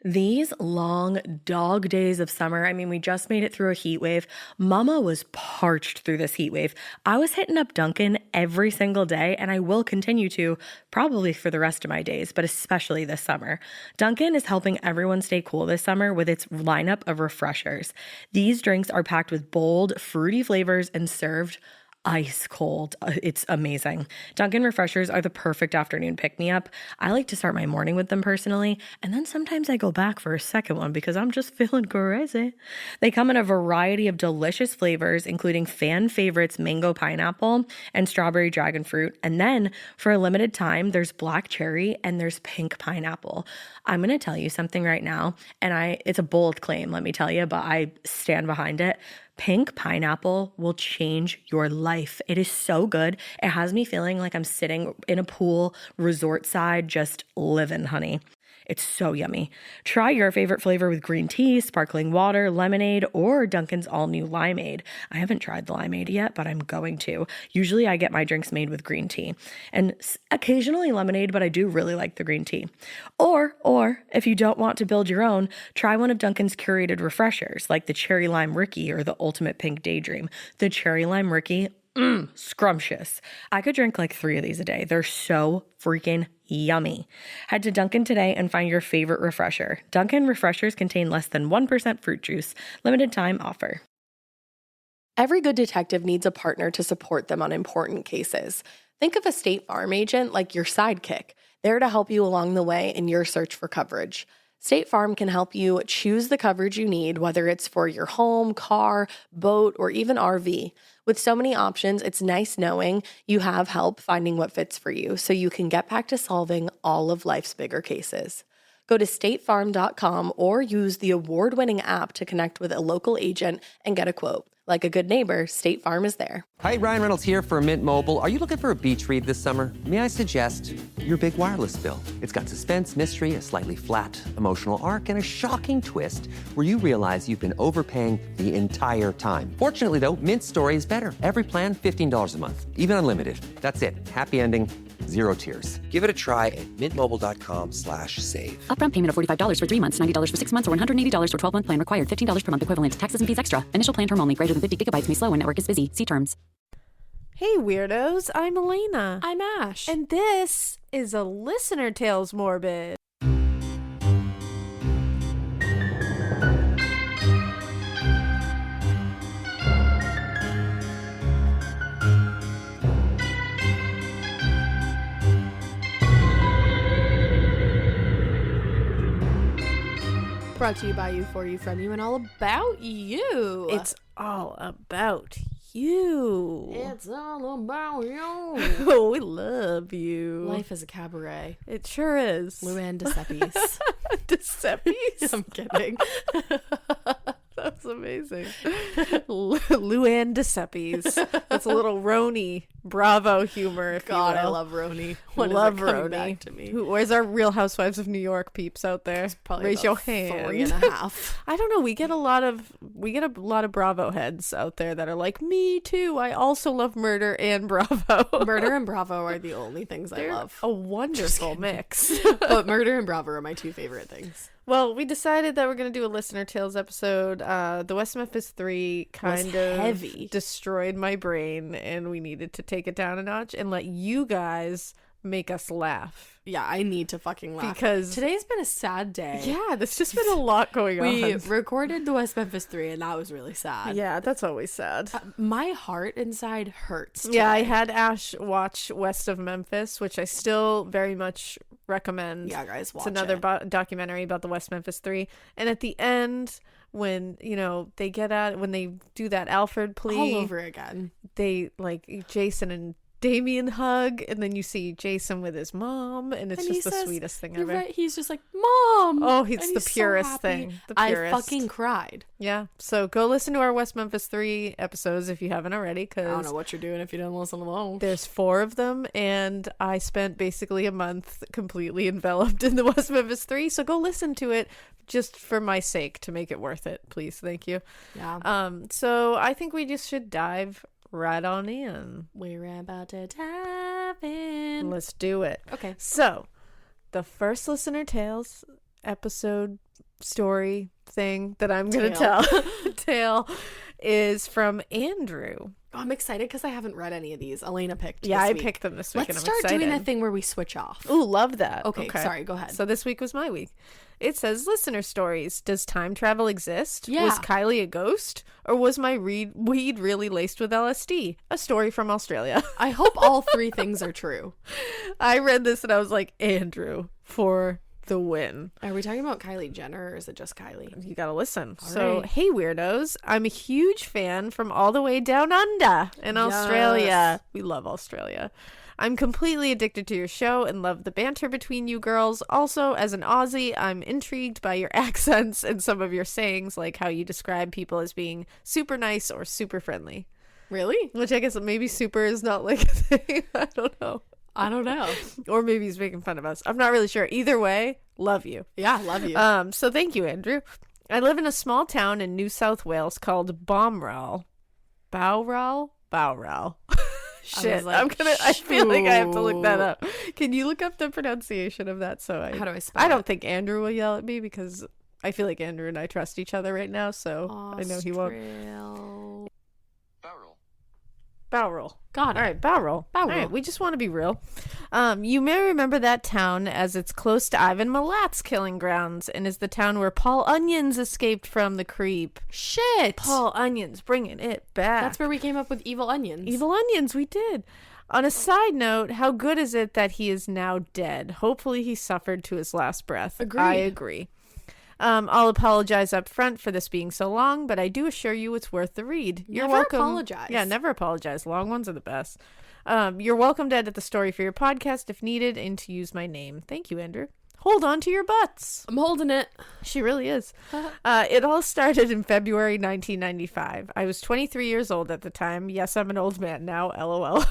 These long dog days of summer, I mean, we just made it through a heat wave. Mama was parched through this heat wave. I was hitting up Dunkin' every single day, and I will continue to probably for the rest of my days, but especially this summer. Dunkin' is helping everyone stay cool this summer with its lineup of refreshers. These drinks are packed with bold, fruity flavors and served ice cold. It's amazing. Dunkin' refreshers are the perfect afternoon pick-me-up. I like to start my morning with them personally, and then sometimes I go back for a second one because I'm just feeling crazy. They come in a variety of delicious flavors, including fan favorites mango pineapple and strawberry dragon fruit. And then for a limited time, there's black cherry and there's pink pineapple. I'm going to tell you something right now, and it's a bold claim, let me tell you, but I stand behind it. Pink pineapple will change your life. It is so good. It has me feeling like I'm sitting in a pool, resort side, just living, honey. It's so yummy. Try your favorite flavor with green tea, sparkling water, lemonade, or Dunkin's all-new limeade. I haven't tried the limeade yet, but I'm going to. Usually I get my drinks made with green tea and occasionally lemonade, but I do really like the green tea. Or if you don't want to build your own, try one of Dunkin's curated refreshers like the Cherry Lime Ricky or the Ultimate Pink Daydream. The Cherry Lime Ricky, scrumptious. I could drink like 3 of these a day. They're so freaking yummy. Head to Dunkin' today and find your favorite refresher. Dunkin' refreshers contain less than 1% fruit juice. Limited time offer. Every good detective needs a partner to support them on important cases. Think of a State Farm agent like your sidekick, there to help you along the way in your search for coverage. State Farm can help you choose the coverage you need, whether it's for your home, car, boat, or even RV. With so many options, it's nice knowing you have help finding what fits for you so you can get back to solving all of life's bigger cases. Go to statefarm.com or use the award-winning app to connect with a local agent and get a quote. Like a good neighbor, State Farm is there. Hi, Ryan Reynolds here for Mint Mobile. Are you looking for a beach read this summer? May I suggest your big wireless bill? It's got suspense, mystery, a slightly flat, emotional arc, and a shocking twist where you realize you've been overpaying the entire time. Fortunately, though, Mint Story is better. Every plan, $15 a month. Even unlimited. That's it. Happy ending. 0 tears. Give it a try at mintmobile.com/save. Upfront payment of $45 for 3 months, $90 for 6 months, or $180 for 12-month plan required. $15 per month equivalent. Taxes and fees extra. Initial plan term only. Greater than 50 gigabytes may slow when network is busy. See terms. Hey weirdos, I'm Alaina. I'm Ash. And this is a Listener Tales Morbid. Brought to you by you, for you, from you, and all about you. It's all about you. It's all about you. Oh, we love you. Life is a cabaret. It sure is. Luann DeCeppes. DeCeppes? I'm kidding. That's amazing. Luann DeCeppes. That's a little Roni Bravo humor, if God, you will. I love Roni. Love Roni. Roni. To me. Where's our Real Housewives of New York peeps out there? Probably Raise your about hand. 3.5. I don't know. We get a lot of Bravo heads out there that are like, me too. I also love Murder and Bravo. Murder and Bravo are the only things They're I love. a wonderful mix. But Murder and Bravo are my 2 favorite things. Well, we decided that we're going to do a Listener Tales episode. The West Memphis 3 kind of heavy. destroyed my brain, and we needed to take it down a notch and let you guys make us laugh. Yeah, I need to fucking laugh. Because today's been a sad day. Yeah, there's just been a lot going We on. recorded the West Memphis 3, and that was really sad. Yeah, that's always sad. My heart inside hurts today. Yeah, I had Ash watch West of Memphis, which I still very much recommend. Yeah, guys, watch It's another it. documentary about the West Memphis 3. And at the end, when, they when they do that Alfred plea. All over again. They, Jason and Damien hug, and then you see Jason with his mom, and it's And he just the says, sweetest thing You're ever. right. He's just like, Mom! Oh, it's And the he's so purest happy. thing. The I purest. fucking cried. Yeah, so go listen to our West Memphis 3 episodes if you haven't already, I don't because know what you're doing if you don't listen to them. there's 4 of them, and I spent basically a month completely enveloped in the West Memphis 3, so go listen to it just for my sake to make it worth it, please. Thank you. Yeah. So I think we just should dive right on in. We're about to dive in. Let's do it. Okay. So, the first Listener Tales episode story thing that I'm going to tell. Tale is from Andrew. Oh, I'm excited because I haven't read any of these. Alaina picked. Yeah, this I week. picked them this week. Let's and start I'm excited. doing that thing where we switch off. Ooh, love that. Okay, sorry, go ahead. So this week was my week. It says, listener stories. Does time travel exist? Yeah. Was Kylie a ghost? Or was my weed really laced with LSD? A story from Australia. I hope all three things are true. I read this and I was like, Andrew, for the win. Are we talking about Kylie Jenner or is it just Kylie? You gotta listen. All So, right. hey weirdos, I'm a huge fan from all the way down under in Australia. We love Australia. I'm completely addicted to your show and love the banter between you girls. Also, as an Aussie, I'm intrigued by your accents and some of your sayings, like how you describe people as being super nice or super friendly. Really? Which I guess maybe super is not like a thing. I don't know. Or maybe he's making fun of us. I'm not really sure. Either way, love you. Yeah, love you. So thank you, Andrew. I live in a small town in New South Wales called Bowral. Shit, I feel like I have to look that up. Can you look up the pronunciation of that? How do I spell I don't it? think Andrew will yell at me because I feel like Andrew and I trust each other right now, so I know he won't. Bowral. Got it. All right, Bowral. All right, we just want to be real. You may remember that town as it's close to Ivan Milat's killing grounds and is the town where Paul Onions escaped from the creep. Shit. Paul Onions, bringing it back. That's where we came up with Evil Onions. Evil Onions, we did. On a side note, how good is it that he is now dead? Hopefully he suffered to his last breath. Agreed. I agree. I'll apologize up front for this being so long, but I do assure you it's worth the read. You're Never welcome. apologize. Yeah, never apologize. Long ones are the best. You're welcome to edit the story for your podcast if needed and to use my name. Thank you, Andrew. Hold on to your butts. I'm holding it. She really is. It all started in February 1995. I was 23 years old at the time. Yes, I'm an old man now, LOL.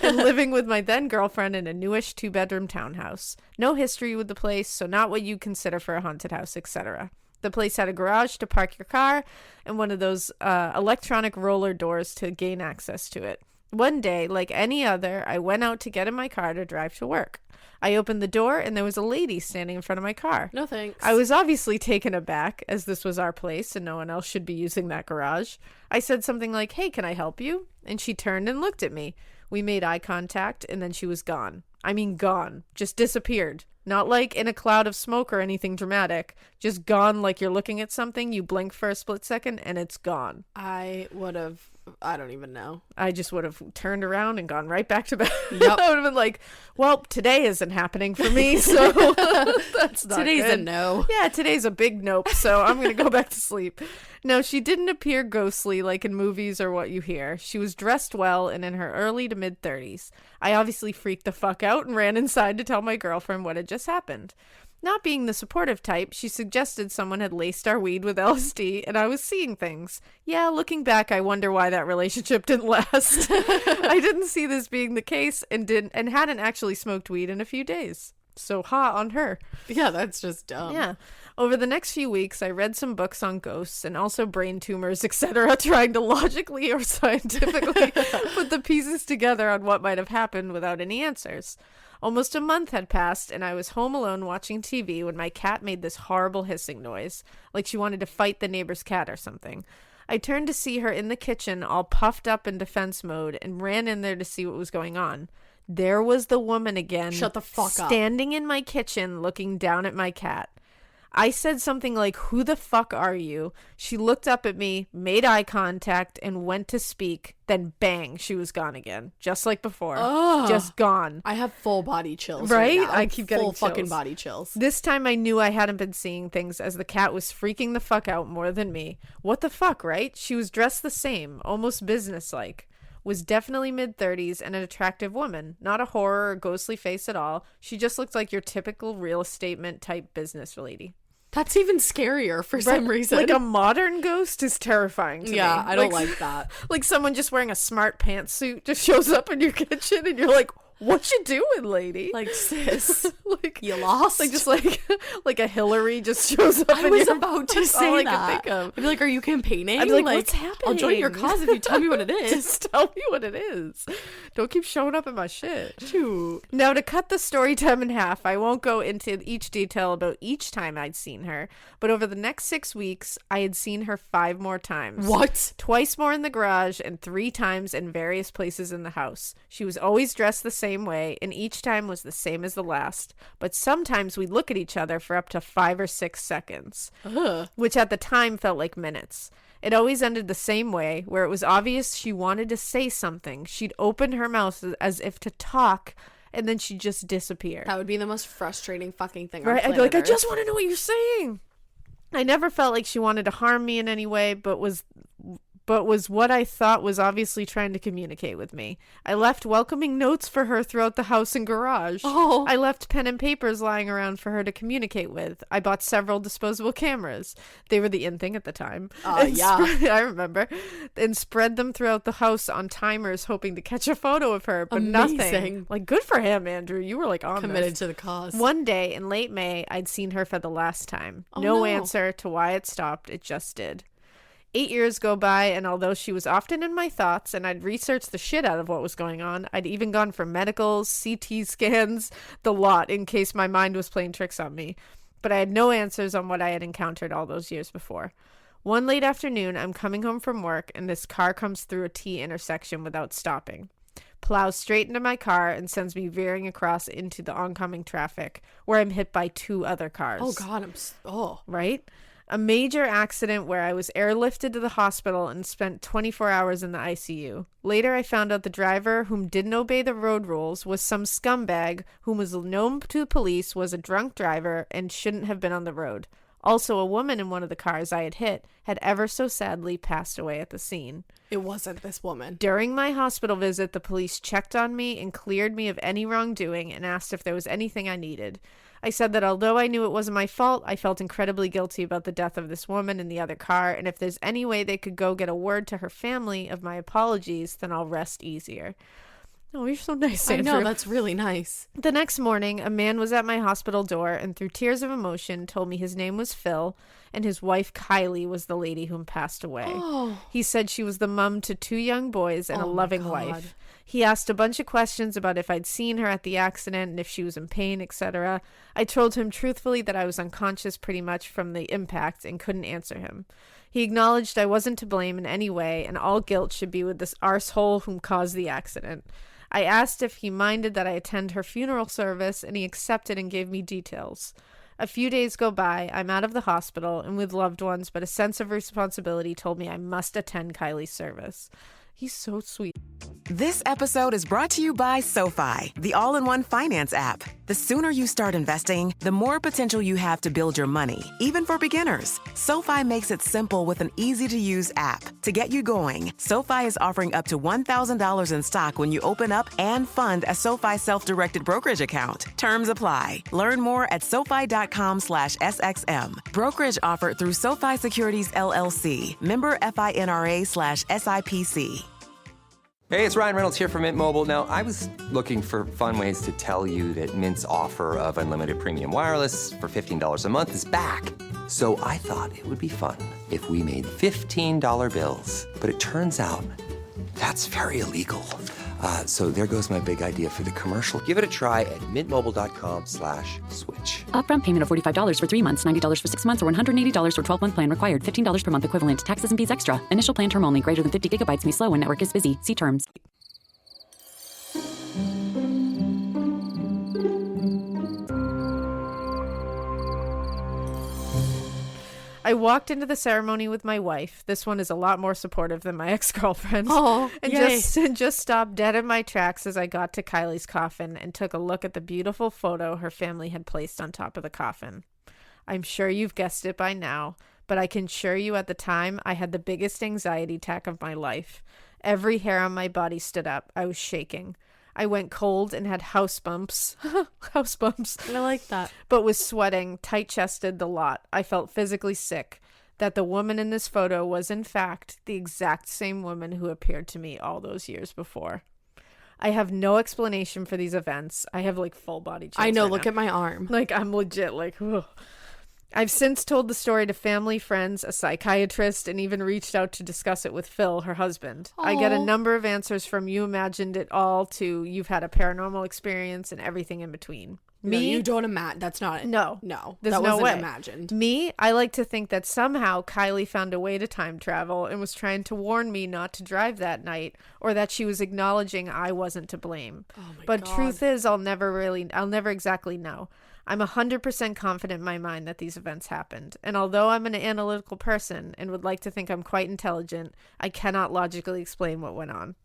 And living with my then girlfriend in a newish 2-bedroom townhouse. No history with the place, so not what you consider for a haunted house, etc. The place had a garage to park your car and one of those electronic roller doors to gain access to it. One day, like any other, I went out to get in my car to drive to work. I opened the door and there was a lady standing in front of my car. No thanks. I was obviously taken aback, as this was our place and no one else should be using that garage. I said something like, "Hey, can I help you?" And she turned and looked at me. We made eye contact and then she was gone. I mean gone. Just disappeared. Not like in a cloud of smoke or anything dramatic. Just gone like you're looking at something, you blink for a split second, and it's gone. I don't even know. I just would have turned around and gone right back to bed. Yep. I would have been like, well, today isn't happening for me, so that's not Today's good. a no. Yeah, today's a big nope, so I'm going to go back to sleep. No, she didn't appear ghostly like in movies or what you hear. She was dressed well and in her early to mid-30s. I obviously freaked the fuck out and ran inside to tell my girlfriend what had just happened. Not being the supportive type, she suggested someone had laced our weed with LSD and I was seeing things. Yeah, looking back, I wonder why that relationship didn't last. I didn't see this being the case and hadn't actually smoked weed in a few days. So ha on her. Yeah, that's just dumb. Yeah. Over the next few weeks, I read some books on ghosts and also brain tumors, etc., trying to logically or scientifically put the pieces together on what might have happened without any answers. Almost a month had passed, and I was home alone watching TV when my cat made this horrible hissing noise, like she wanted to fight the neighbor's cat or something. I turned to see her in the kitchen, all puffed up in defense mode, and ran in there to see what was going on. There was the woman again. Shut the fuck up. Standing in my kitchen, looking down at my cat. I said something like, "Who the fuck are you?" She looked up at me, made eye contact, and went to speak. Then bang, she was gone again. Just like before. Ugh. Just gone. I have full body chills. Right? Now. I keep getting full fucking chills. body chills. This time I knew I hadn't been seeing things as the cat was freaking the fuck out more than me. What the fuck, right? She was dressed the same, almost businesslike. Was definitely mid-30s and an attractive woman. Not a horror or ghostly face at all. She just looked like your typical real estate type business lady. That's even scarier for some reason. Like a modern ghost is terrifying to me. Yeah, I don't like that. Like someone just wearing a smart pantsuit just shows up in your kitchen and you're like, What you doing, lady? Like, sis, like you lost? Like, just like a Hillary just shows up. I was about to say all that. I could think of. I'd be like, are you campaigning? I'd be like, what's happening? I'll join your cause if you tell me what it is. Just tell me what it is. Don't keep showing up in my shit. Shoot. Now, to cut the story time in half, I won't go into each detail about each time I'd seen her, but over the next 6 weeks, I had seen her 5 more times. What? Twice more in the garage and 3 times in various places in the house. She was always dressed the same way, and each time was the same as the last. But sometimes we'd look at each other for up to 5 or 6 seconds, which at the time felt like minutes. It always ended the same way, where it was obvious she wanted to say something. She'd open her mouth as if to talk, and then she'd just disappear. That would be the most frustrating fucking thing. Right? I'd be like, I just want to know what you're saying. I never felt like she wanted to harm me in any way, but was what I thought was obviously trying to communicate with me. I left welcoming notes for her throughout the house and garage. Oh. I left pen and papers lying around for her to communicate with. I bought several disposable cameras. They were the in thing at the time. I remember. And spread them throughout the house on timers, hoping to catch a photo of her, but Amazing. nothing. Like, good for him, Andrew. You were like on Committed this. to the cause. One day in late May, I'd seen her for the last time. Oh, No no. answer to why it stopped. It just did. 8 years go by, and although she was often in my thoughts and I'd researched the shit out of what was going on, I'd even gone for medicals, CT scans, the lot, in case my mind was playing tricks on me. But I had no answers on what I had encountered all those years before. One late afternoon, I'm coming home from work, and this car comes through a T intersection without stopping. Plows straight into my car and sends me veering across into the oncoming traffic, where I'm hit by 2 other cars. Oh, God. Right? A major accident where I was airlifted to the hospital and spent 24 hours in the ICU. Later, I found out the driver, whom didn't obey the road rules, was some scumbag whom was known to the police was a drunk driver and shouldn't have been on the road. Also, a woman in one of the cars I had hit had ever so sadly passed away at the scene. It wasn't this woman. During my hospital visit, the police checked on me and cleared me of any wrongdoing and asked if there was anything I needed. I said that although I knew it wasn't my fault, I felt incredibly guilty about the death of this woman in the other car, and if there's any way they could go get a word to her family of my apologies, then I'll rest easier. Oh, you're so nice, Andrew. I know, that's really nice. The next morning, a man was at my hospital door and through tears of emotion told me his name was Phil and his wife Kylie was the lady whom passed away. Oh. He said she was the mom to 2 young boys and a Oh my loving God. wife. He asked a bunch of questions about if I'd seen her at the accident and if she was in pain, etc. I told him truthfully that I was unconscious pretty much from the impact and couldn't answer him. He acknowledged I wasn't to blame in any way and all guilt should be with this arsehole whom caused the accident. I asked if he minded that I attend her funeral service, and he accepted and gave me details. A few days go by, I'm out of the hospital and with loved ones, but a sense of responsibility told me I must attend Kylie's service. He's so sweet. This episode is brought to you by SoFi, the all-in-one finance app. The sooner you start investing, the more potential you have to build your money, even for beginners. SoFi makes it simple with an easy-to-use app. To get you going, SoFi is offering up to $1,000 in stock when you open up and fund a SoFi self-directed brokerage account. Terms apply. Learn more at SoFi.com/SXM. Brokerage offered through SoFi Securities, LLC. Member FINRA/SIPC. Hey, it's Ryan Reynolds here from Mint Mobile. Now, I was looking for fun ways to tell you that Mint's offer of unlimited premium wireless for $15 a month is back. So I thought it would be fun if we made $15 bills. But it turns out that's very illegal. So there goes my big idea for the commercial. Give it a try at mintmobile.com/switch. Upfront payment of $45 for 3 months, $90 for 6 months, or $180 for 12-month plan required. $15 per month equivalent. Taxes and fees extra. Initial plan term only. Greater than 50 gigabytes may slow when network is busy. See terms. I walked into the ceremony with my wife. This one is a lot more supportive than my ex-girlfriend. Oh, and yay. just stopped dead in my tracks as I got to Kylie's coffin and took a look at the beautiful photo her family had placed on top of the coffin. I'm sure you've guessed it by now, but I can assure you at the time I had the biggest anxiety attack of my life. Every hair on my body stood up. I was shaking. I went cold and had house bumps. House bumps. I like that. But was sweating, tight-chested, the lot. I felt physically sick. That the woman in this photo was, in fact, the exact same woman who appeared to me all those years before. I have no explanation for these events. I have like full body chills. I know. right Look now. at my arm. Like, I'm legit like, ugh. I've since told the story to family, friends, a psychiatrist, and even reached out to discuss it with Phil, her husband. I get a Aw. number of answers from you imagined it all to you've had a paranormal experience and everything in between. No, you don't imagine. That's not it. No. No. There's that no wasn't way. imagined. Me, I like to think that somehow Kylie found a way to time travel and was trying to warn me not to drive that night, or that she was acknowledging I wasn't to blame. Oh my But God. truth is, I'll never exactly know. I'm 100% confident in my mind that these events happened. And although I'm an analytical person and would like to think I'm quite intelligent, I cannot logically explain what went on.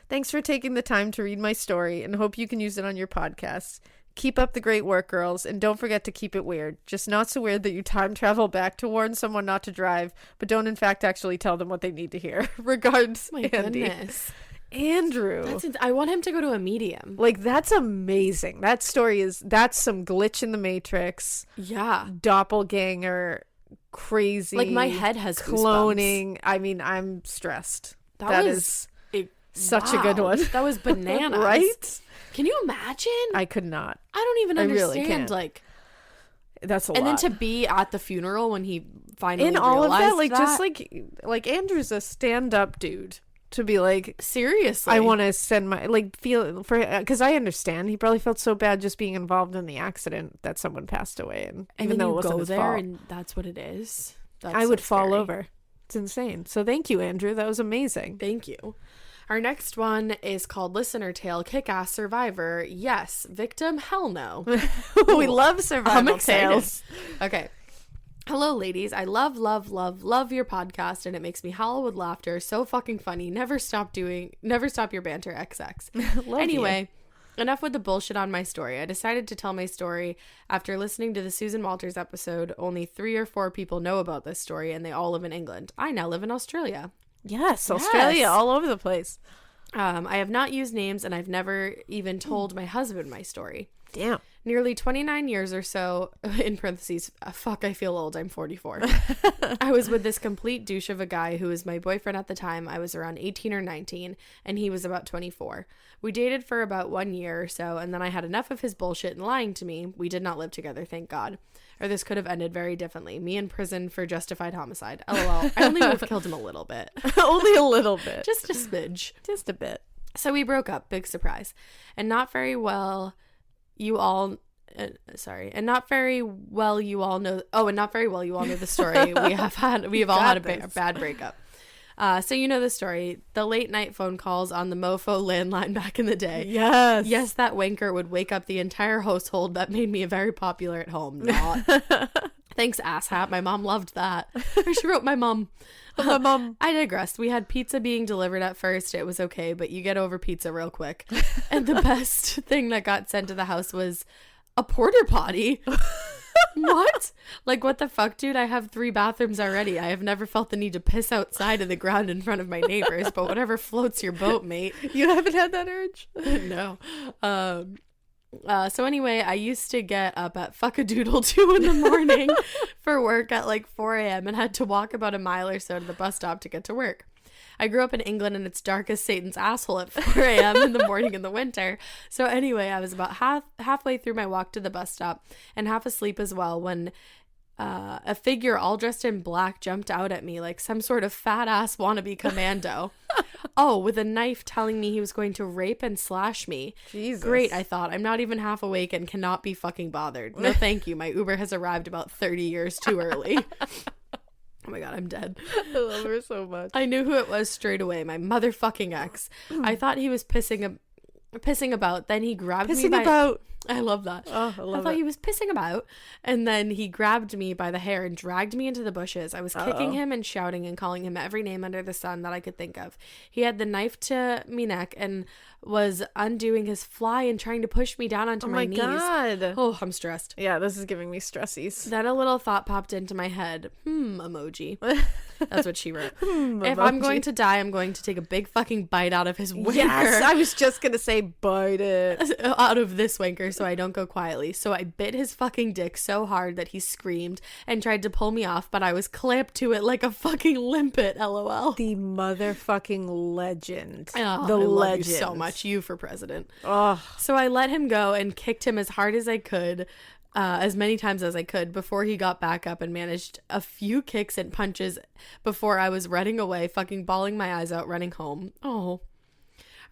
Thanks for taking the time to read my story and hope you can use it on your podcast. Keep up the great work, girls, and don't forget to keep it weird. Just not so weird that you time travel back to warn someone not to drive, but don't in fact actually tell them what they need to hear. Regards, My Andy. goodness. Andrew. I want him to go to a medium. Like, that's amazing. That's some glitch in the Matrix, Yeah. doppelganger, crazy. Like, my head has cloning. I mean, I'm stressed. That is such a good wow. one. That was bananas. Right? Can you imagine? I could not. I don't even I really understand. can't. Like, That's a and lot. then to be at the funeral when he finally in all of that, realized like, just like Andrew's a stand-up dude. To be like, seriously, I want to send my feel for, because I understand he probably felt so bad just being involved in the accident that someone passed away, and And even then though it you wasn't go his there fault, and that's what it is. That's I would so fall scary. over. It's insane. So thank you, Andrew. That was amazing. Thank you. Our next one is called Listener Tale, Kick-Ass Survivor. Yes. Victim, hell no. We love I'm survival excited. tales. Okay. Hello, ladies. I love your podcast, and it makes me howl with laughter. So fucking funny. Never stop your banter, XX. Anyway, enough with the bullshit on my story. I decided to tell my story after listening to the Susan Walters episode. Only 3 or 4 people know about this story, and they all live in England. I now live in Australia. Yes, Australia, Yes. all over the place. I have not used names, and I've never even told my husband my story. Damn. Nearly 29 years or so, in parentheses, fuck, I feel old, I'm 44. I was with this complete douche of a guy who was my boyfriend at the time. I was around 18 or 19, and he was about 24. We dated for about 1 year or so, and then I had enough of his bullshit and lying to me. We did not live together, thank God. Or this could have ended very differently. Me in prison for justified homicide. LOL. I only would have killed him a little bit. Only a little bit. Just a smidge. Just a bit. So we broke up, big surprise. And not very well you all know the story. We have all had a bad breakup. So you know the story. The late night phone calls on the mofo landline back in the day. Yes. Yes, that wanker would wake up the entire household. That made me very popular at home. Not. Thanks, asshat. My mom loved that. Or she wrote my mom. My mom. I digress. We had pizza being delivered at first. It was okay, but you get over pizza real quick. And the best thing that got sent to the house was a porta potty. What? Like, what the fuck, dude? I have 3 bathrooms already. I have never felt the need to piss outside of the ground in front of my neighbors, but whatever floats your boat, mate. You haven't had that urge? No. So anyway, I used to get up at fuck-a-doodle 2 in the morning for work at like 4 a.m. and had to walk about a mile or so to the bus stop to get to work. I grew up in England and it's dark as Satan's asshole at 4 a.m. in the morning in the winter. So anyway, I was about halfway through my walk to the bus stop and half asleep as well when a figure all dressed in black jumped out at me like some sort of fat ass wannabe commando. Oh, with a knife, telling me he was going to rape and slash me. Jesus. Great, I thought. I'm not even half awake and cannot be fucking bothered. No, thank you. My Uber has arrived about 30 years too early. Oh my God, I'm dead. I love her so much. I knew who it was straight away. My motherfucking ex. I thought he was pissing about. Then he grabbed me by... about. I love that. Oh, I love thought it. he was pissing about, and then he grabbed me by the hair and dragged me into the bushes. I was kicking him and shouting and calling him every name under the sun that I could think of. He had the knife to me neck and was undoing his fly and trying to push me down onto my knees. God. Oh, I'm stressed. Yeah, this is giving me stressies. Then a little thought popped into my head. Emoji. That's what she wrote. If I'm going to die, I'm going to take a big fucking bite out of his wanker. Yes, I was just going to say bite it. Out of this wanker so I don't go quietly. So I bit his fucking dick so hard that he screamed and tried to pull me off, but I was clamped to it like a fucking limpet, lol. The motherfucking legend. Oh, the I love legend. you so much. You for president. Oh. So I let him go and kicked him as hard as I could, as many times as I could, before he got back up and managed a few kicks and punches before I was running away, fucking bawling my eyes out, running home. Oh.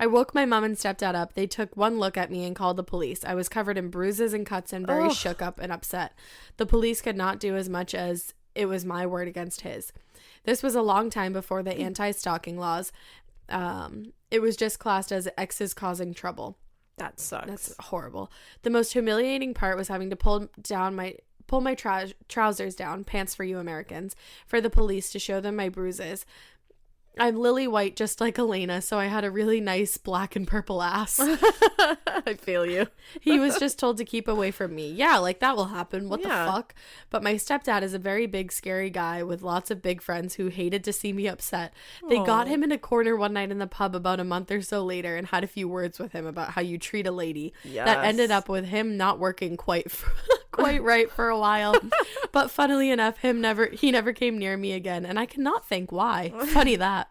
I woke my mom and stepdad up. They took one look at me and called the police. I was covered in bruises and cuts and very shook up and upset. The police could not do as much as it was my word against his. This was a long time before the anti-stalking laws. It was just classed as exes causing trouble. That sucks. That's horrible. The most humiliating part was having to pull my trousers down, pants for you Americans, for the police to show them my bruises. I'm lily white just like Alaina, so I had a really nice black and purple ass. I feel you. He was just told to keep away from me. Yeah, like that will happen. What the fuck? But my stepdad is a very big, scary guy with lots of big friends who hated to see me upset. They got him in a corner one night in the pub about a month or so later and had a few words with him about how you treat a lady. Yes. That ended up with him not working quite right for a while. But funnily enough, he never came near me again, and I cannot think why. Funny that.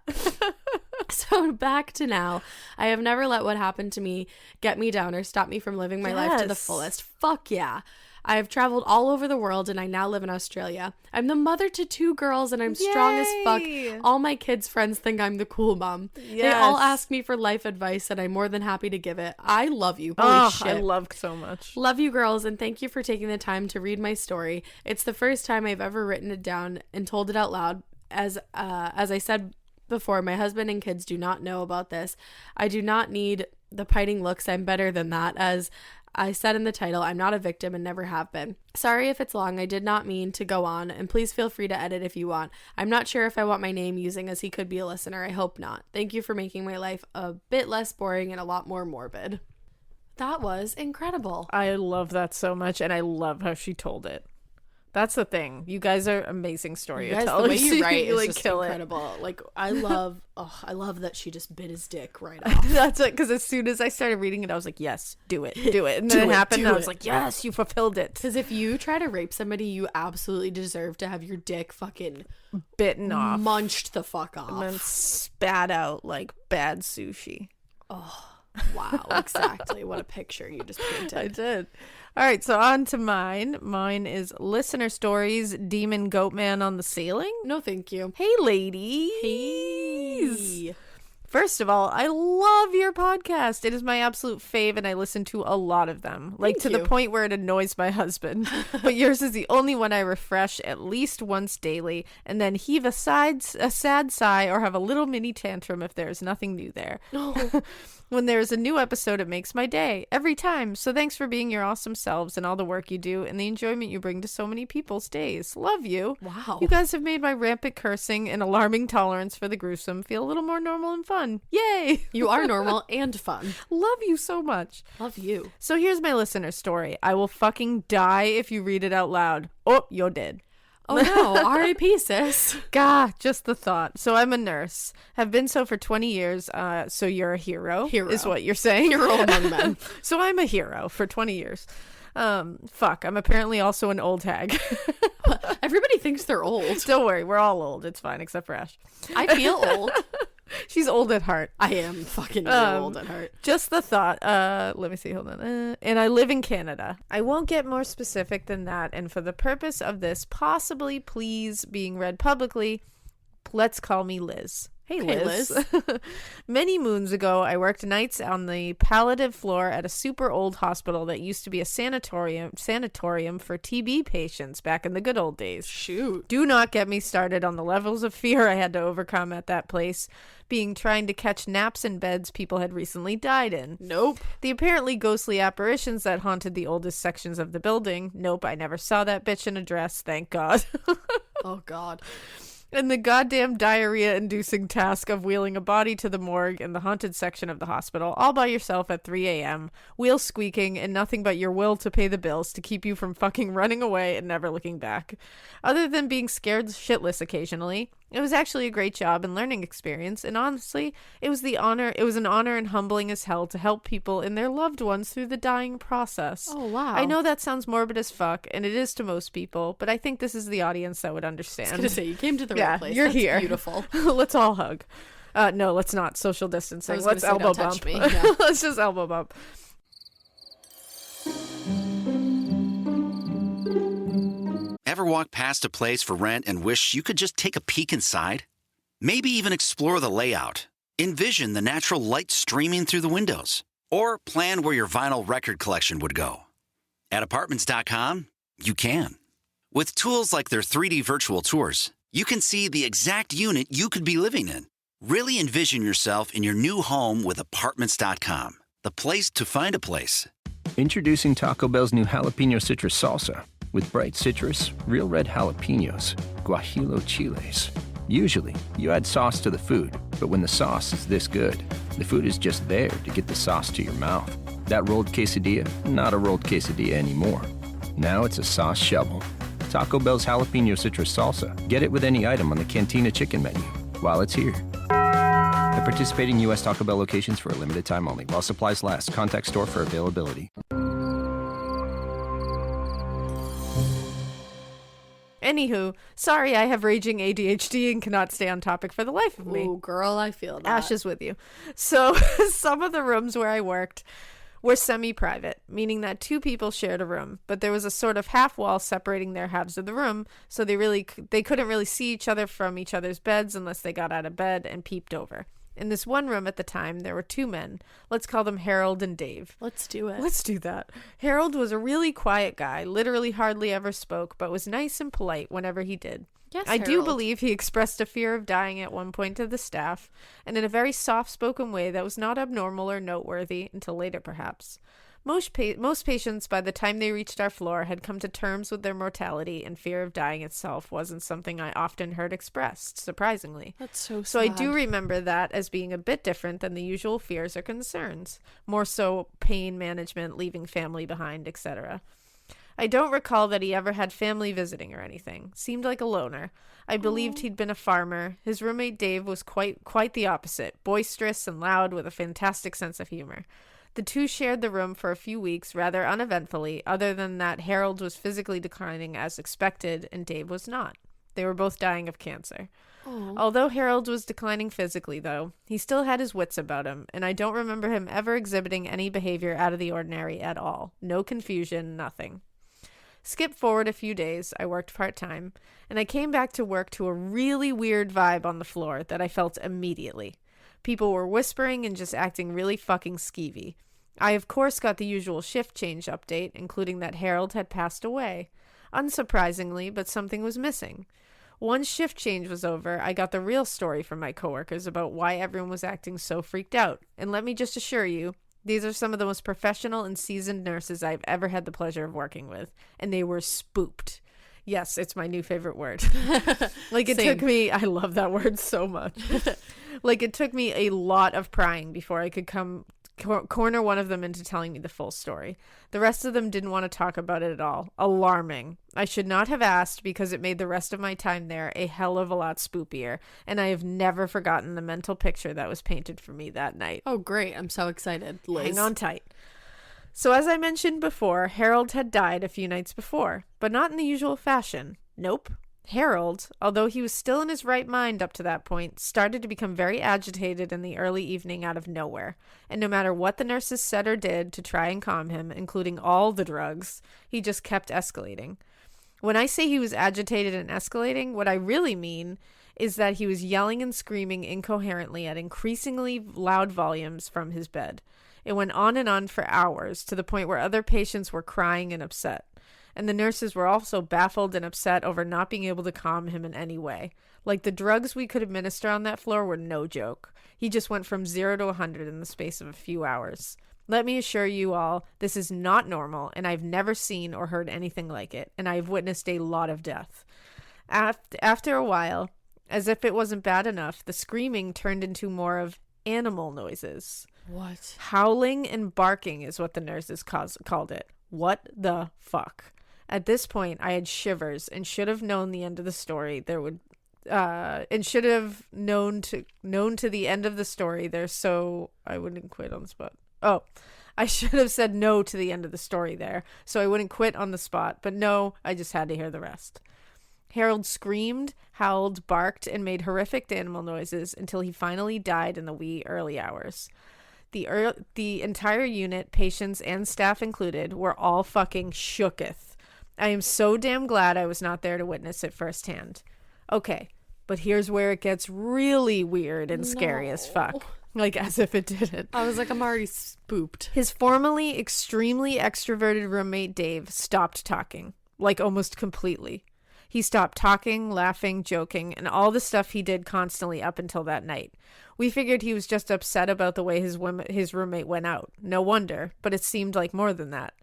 So back to now. I have never let what happened to me get me down or stop me from living my life to the fullest. Fuck yeah. I have traveled all over the world and I now live in Australia. I'm the mother to 2 girls and I'm strong as fuck. All my kids' friends think I'm the cool mom. They all ask me for life advice and I'm more than happy to give it. I love you. Holy shit. I love so much. Love you girls and thank you for taking the time to read my story. It's the first time I've ever written it down and told it out loud. As I said before, my husband and kids do not know about this. I do not need the piting looks. I'm better than that. As I said in the title, I'm not a victim and never have been. Sorry if it's long. I did not mean to go on, and please feel free to edit if you want. I'm not sure if I want my name using, as he could be a listener. I hope not. Thank you for making my life a bit less boring and a lot more morbid. That was incredible. I love that so much, and I love how she told it. That's the thing. You guys are amazing storytellers. The way you write is like, just kill incredible. Like I love that she just bit his dick right off. That's it. Because as soon as I started reading it, I was like, "Yes, do it." And then it happened, and I was like, "Yes, you fulfilled it." Because if you try to rape somebody, you absolutely deserve to have your dick fucking bitten off, munched the fuck off, and then spat out like bad sushi. Oh, wow! Exactly. What a picture you just painted. I did. All right, so on to mine. Mine is listener stories, Demon Goatman on the Ceiling. No, thank you. Hey, ladies. Hey. First of all, I love your podcast. It is my absolute fave, and I listen to a lot of them. Like, to the point where it annoys my husband. But yours is the only one I refresh at least once daily, and then heave a sad sigh or have a little mini tantrum if there is nothing new there. No. When there is a new episode, it makes my day. Every time. So thanks for being your awesome selves and all the work you do and the enjoyment you bring to so many people's days. Love you. Wow. You guys have made my rampant cursing and alarming tolerance for the gruesome feel a little more normal and fun. Yay! You are normal and fun. Love you so much. Love you. So here's my listener story. I will fucking die if you read it out loud. Oh, you're dead. Oh no, R.I.P. sis. Gah, just the thought. So I'm a nurse. Have been so for 20 years. So you're a hero. Hero. Is what you're saying. Hero among men. So I'm a hero for 20 years. Fuck, I'm apparently also an old hag. Everybody thinks they're old. Don't worry, we're all old. It's fine, except for Ash. I feel old. She's old at heart. I am fucking old at heart. Just the thought. Let me see. Hold on. And I live in Canada. I won't get more specific than that. And for the purpose of this possibly please being read publicly, let's call me Liz. Hey, Liz. Many moons ago, I worked nights on the palliative floor at a super old hospital that used to be a sanatorium for TB patients back in the good old days. Shoot. Do not get me started on the levels of fear I had to overcome at that place, being trying to catch naps in beds people had recently died in. Nope. The apparently ghostly apparitions that haunted the oldest sections of the building. Nope, I never saw that bitch in a dress, thank God. Oh, God. And the goddamn diarrhea-inducing task of wheeling a body to the morgue in the haunted section of the hospital, all by yourself at 3 a.m., wheels squeaking, and nothing but your will to pay the bills to keep you from fucking running away and never looking back. Other than being scared shitless occasionally, It was actually a great job and learning experience, and honestly, it was an honor and humbling as hell to help people and their loved ones through the dying process. Oh, wow. I know that sounds morbid as fuck, and it is to most people, but I think this is the audience that would understand. I was going to say, you came to the Yeah, right place. you're That's here. beautiful. Let's all hug. No, let's not. Social distancing. was gonna Let's say, elbow don't touch bump. me. Yeah. Let's just elbow bump. Ever walk past a place for rent and wish you could just take a peek inside? Maybe even explore the layout. Envision the natural light streaming through the windows. Or plan where your vinyl record collection would go. At Apartments.com, you can. With tools like their 3D virtual tours, you can see the exact unit you could be living in. Really envision yourself in your new home with Apartments.com, the place to find a place. Introducing Taco Bell's new jalapeno citrus salsa. With bright citrus, real red jalapenos, guajillo chiles. Usually, you add sauce to the food, but when the sauce is this good, the food is just there to get the sauce to your mouth. That rolled quesadilla, not a rolled quesadilla anymore. Now it's a sauce shovel. Taco Bell's jalapeno citrus salsa. Get it with any item on the Cantina chicken menu while it's here. At participating U.S. Taco Bell locations for a limited time only. While supplies last. Contact store for availability. Anywho, sorry I have raging ADHD and cannot stay on topic for the life of me. Ooh, girl, I feel that. Ash is with you. So some of the rooms where I worked were semi-private, meaning that two people shared a room, but there was a sort of half wall separating their halves of the room, so they couldn't really see each other from each other's beds unless they got out of bed and peeped over. In this one room at the time, there were two men. Let's call them Harold and Dave. Let's do it. Let's do that. Harold was a really quiet guy, literally hardly ever spoke, but was nice and polite whenever he did. Yes, I do Harold. believe he expressed a fear of dying at one point to the staff, and in a very soft-spoken way that was not abnormal or noteworthy until later, perhaps. Most patients, by the time they reached our floor, had come to terms with their mortality, and fear of dying itself wasn't something I often heard expressed, surprisingly. That's so sad. So I do remember that as being a bit different than the usual fears or concerns. More so pain management, leaving family behind, etc. I don't recall that he ever had family visiting or anything. Seemed like a loner. I believed he'd been a farmer. His roommate Dave was quite the opposite, boisterous and loud with a fantastic sense of humor. The two shared the room for a few weeks rather uneventfully, other than that Harold was physically declining as expected and Dave was not. They were both dying of cancer. Aww. Although Harold was declining physically, though, he still had his wits about him, and I don't remember him ever exhibiting any behavior out of the ordinary at all. No confusion, nothing. Skip forward a few days, I worked part-time, and I came back to work to a really weird vibe on the floor that I felt immediately. People were whispering and just acting really fucking skeevy. I, of course, got the usual shift change update, including that Harold had passed away. Unsurprisingly, but something was missing. Once shift change was over, I got the real story from my coworkers about why everyone was acting so freaked out. And let me just assure you, these are some of the most professional and seasoned nurses I've ever had the pleasure of working with, and they were spooked. Yes, it's my new favorite word. Like, it took me, I love that word so much. Like, it took me a lot of prying before I could corner one of them into telling me the full story. The rest of them didn't want to talk about it at all. Alarming. I should not have asked because it made the rest of my time there a hell of a lot spookier, and I have never forgotten the mental picture that was painted for me that night. Oh, great. I'm so excited, Liz. Hang on tight. So as I mentioned before, Harold had died a few nights before, but not in the usual fashion. Nope. Harold, although he was still in his right mind up to that point, started to become very agitated in the early evening out of nowhere, and no matter what the nurses said or did to try and calm him, including all the drugs, he just kept escalating. When I say he was agitated and escalating, what I really mean is that he was yelling and screaming incoherently at increasingly loud volumes from his bed. It went on for hours, to the point where other patients were crying and upset. And the nurses were also baffled and upset over not being able to calm him in any way. Like, the drugs we could administer on that floor were no joke. He just went from 0 to 100 in the space of a few hours. Let me assure you all, this is not normal, and I've never seen or heard anything like it, and I've witnessed a lot of death. After a while, as if it wasn't bad enough, the screaming turned into more of animal noises. What? Howling and barking is what the nurses called it. What the fuck? At this point, I had shivers and should have known the end of the story. There would and should have known to the end of the story there, so I wouldn't quit on the spot. Oh, I should have said no to the end of the story there, so I wouldn't quit on the spot. But no, I just had to hear the rest. Harold screamed, howled, barked, and made horrific animal noises until he finally died in the wee early hours. The entire unit, patients and staff included, were all fucking shooketh. I am so damn glad I was not there to witness it firsthand. Okay, but here's where it gets really weird and scary as fuck. Like, as if it didn't. I was like, I'm already spooked. His formerly extremely extroverted roommate Dave stopped talking, like almost completely. He stopped talking, laughing, joking, and all the stuff he did constantly up until that night. We figured he was just upset about the way his roommate went out. No wonder, but it seemed like more than that.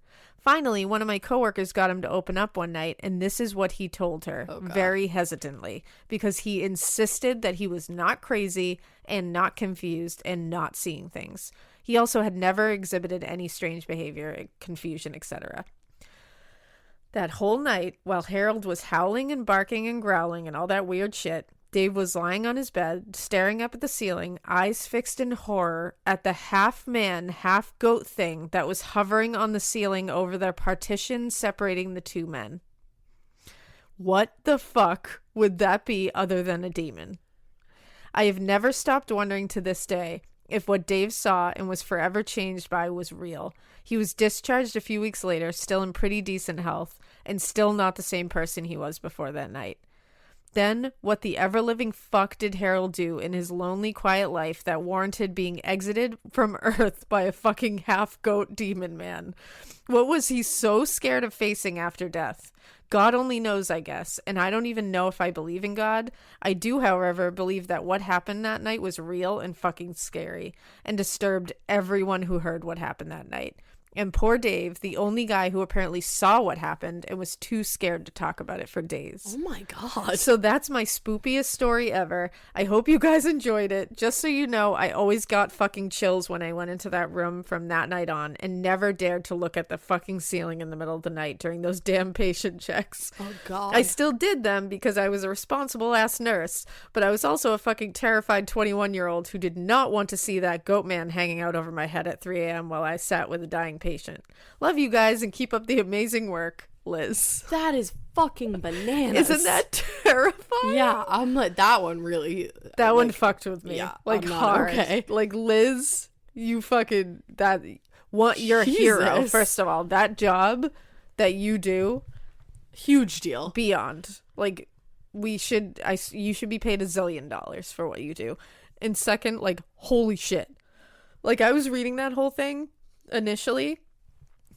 Finally, one of my coworkers got him to open up one night, and this is what he told her, very hesitantly, because he insisted that he was not crazy and not confused and not seeing things. He also had never exhibited any strange behavior, confusion, etc. That whole night, while Harold was howling and barking and growling and all that weird shit, Dave was lying on his bed, staring up at the ceiling, eyes fixed in horror at the half-man, half-goat thing that was hovering on the ceiling over the partition separating the two men. What the fuck would that be other than a demon? I have never stopped wondering to this day if what Dave saw and was forever changed by was real. He was discharged a few weeks later, still in pretty decent health, and still not the same person he was before that night. Then, what the ever-living fuck did Harold do in his lonely, quiet life that warranted being exited from Earth by a fucking half-goat demon man? What was he so scared of facing after death? God only knows, I guess, and I don't even know if I believe in God. I do, however, believe that what happened that night was real and fucking scary, and disturbed everyone who heard what happened that night. And poor Dave, the only guy who apparently saw what happened and was too scared to talk about it for days. Oh my God. So that's my spookiest story ever. I hope you guys enjoyed it. Just so you know, I always got fucking chills when I went into that room from that night on and never dared to look at the fucking ceiling in the middle of the night during those damn patient checks. Oh God. I still did them because I was a responsible ass nurse, but I was also a fucking terrified 21-year-old who did not want to see that goat man hanging out over my head at 3 a.m. while I sat with a dying patient. Love you guys and keep up the amazing work, Liz. That is fucking bananas. Isn't that terrifying? Yeah, I'm like, that one really. That one fucked with me. Yeah, like I'm not hard. okay. Like, Liz, you fucking, you're a hero, Jesus. first of all. That job that you do, Huge deal. beyond. Like, you should be paid $1 zillion for what you do. And second, like, holy shit. Like, I was reading that whole thing initially,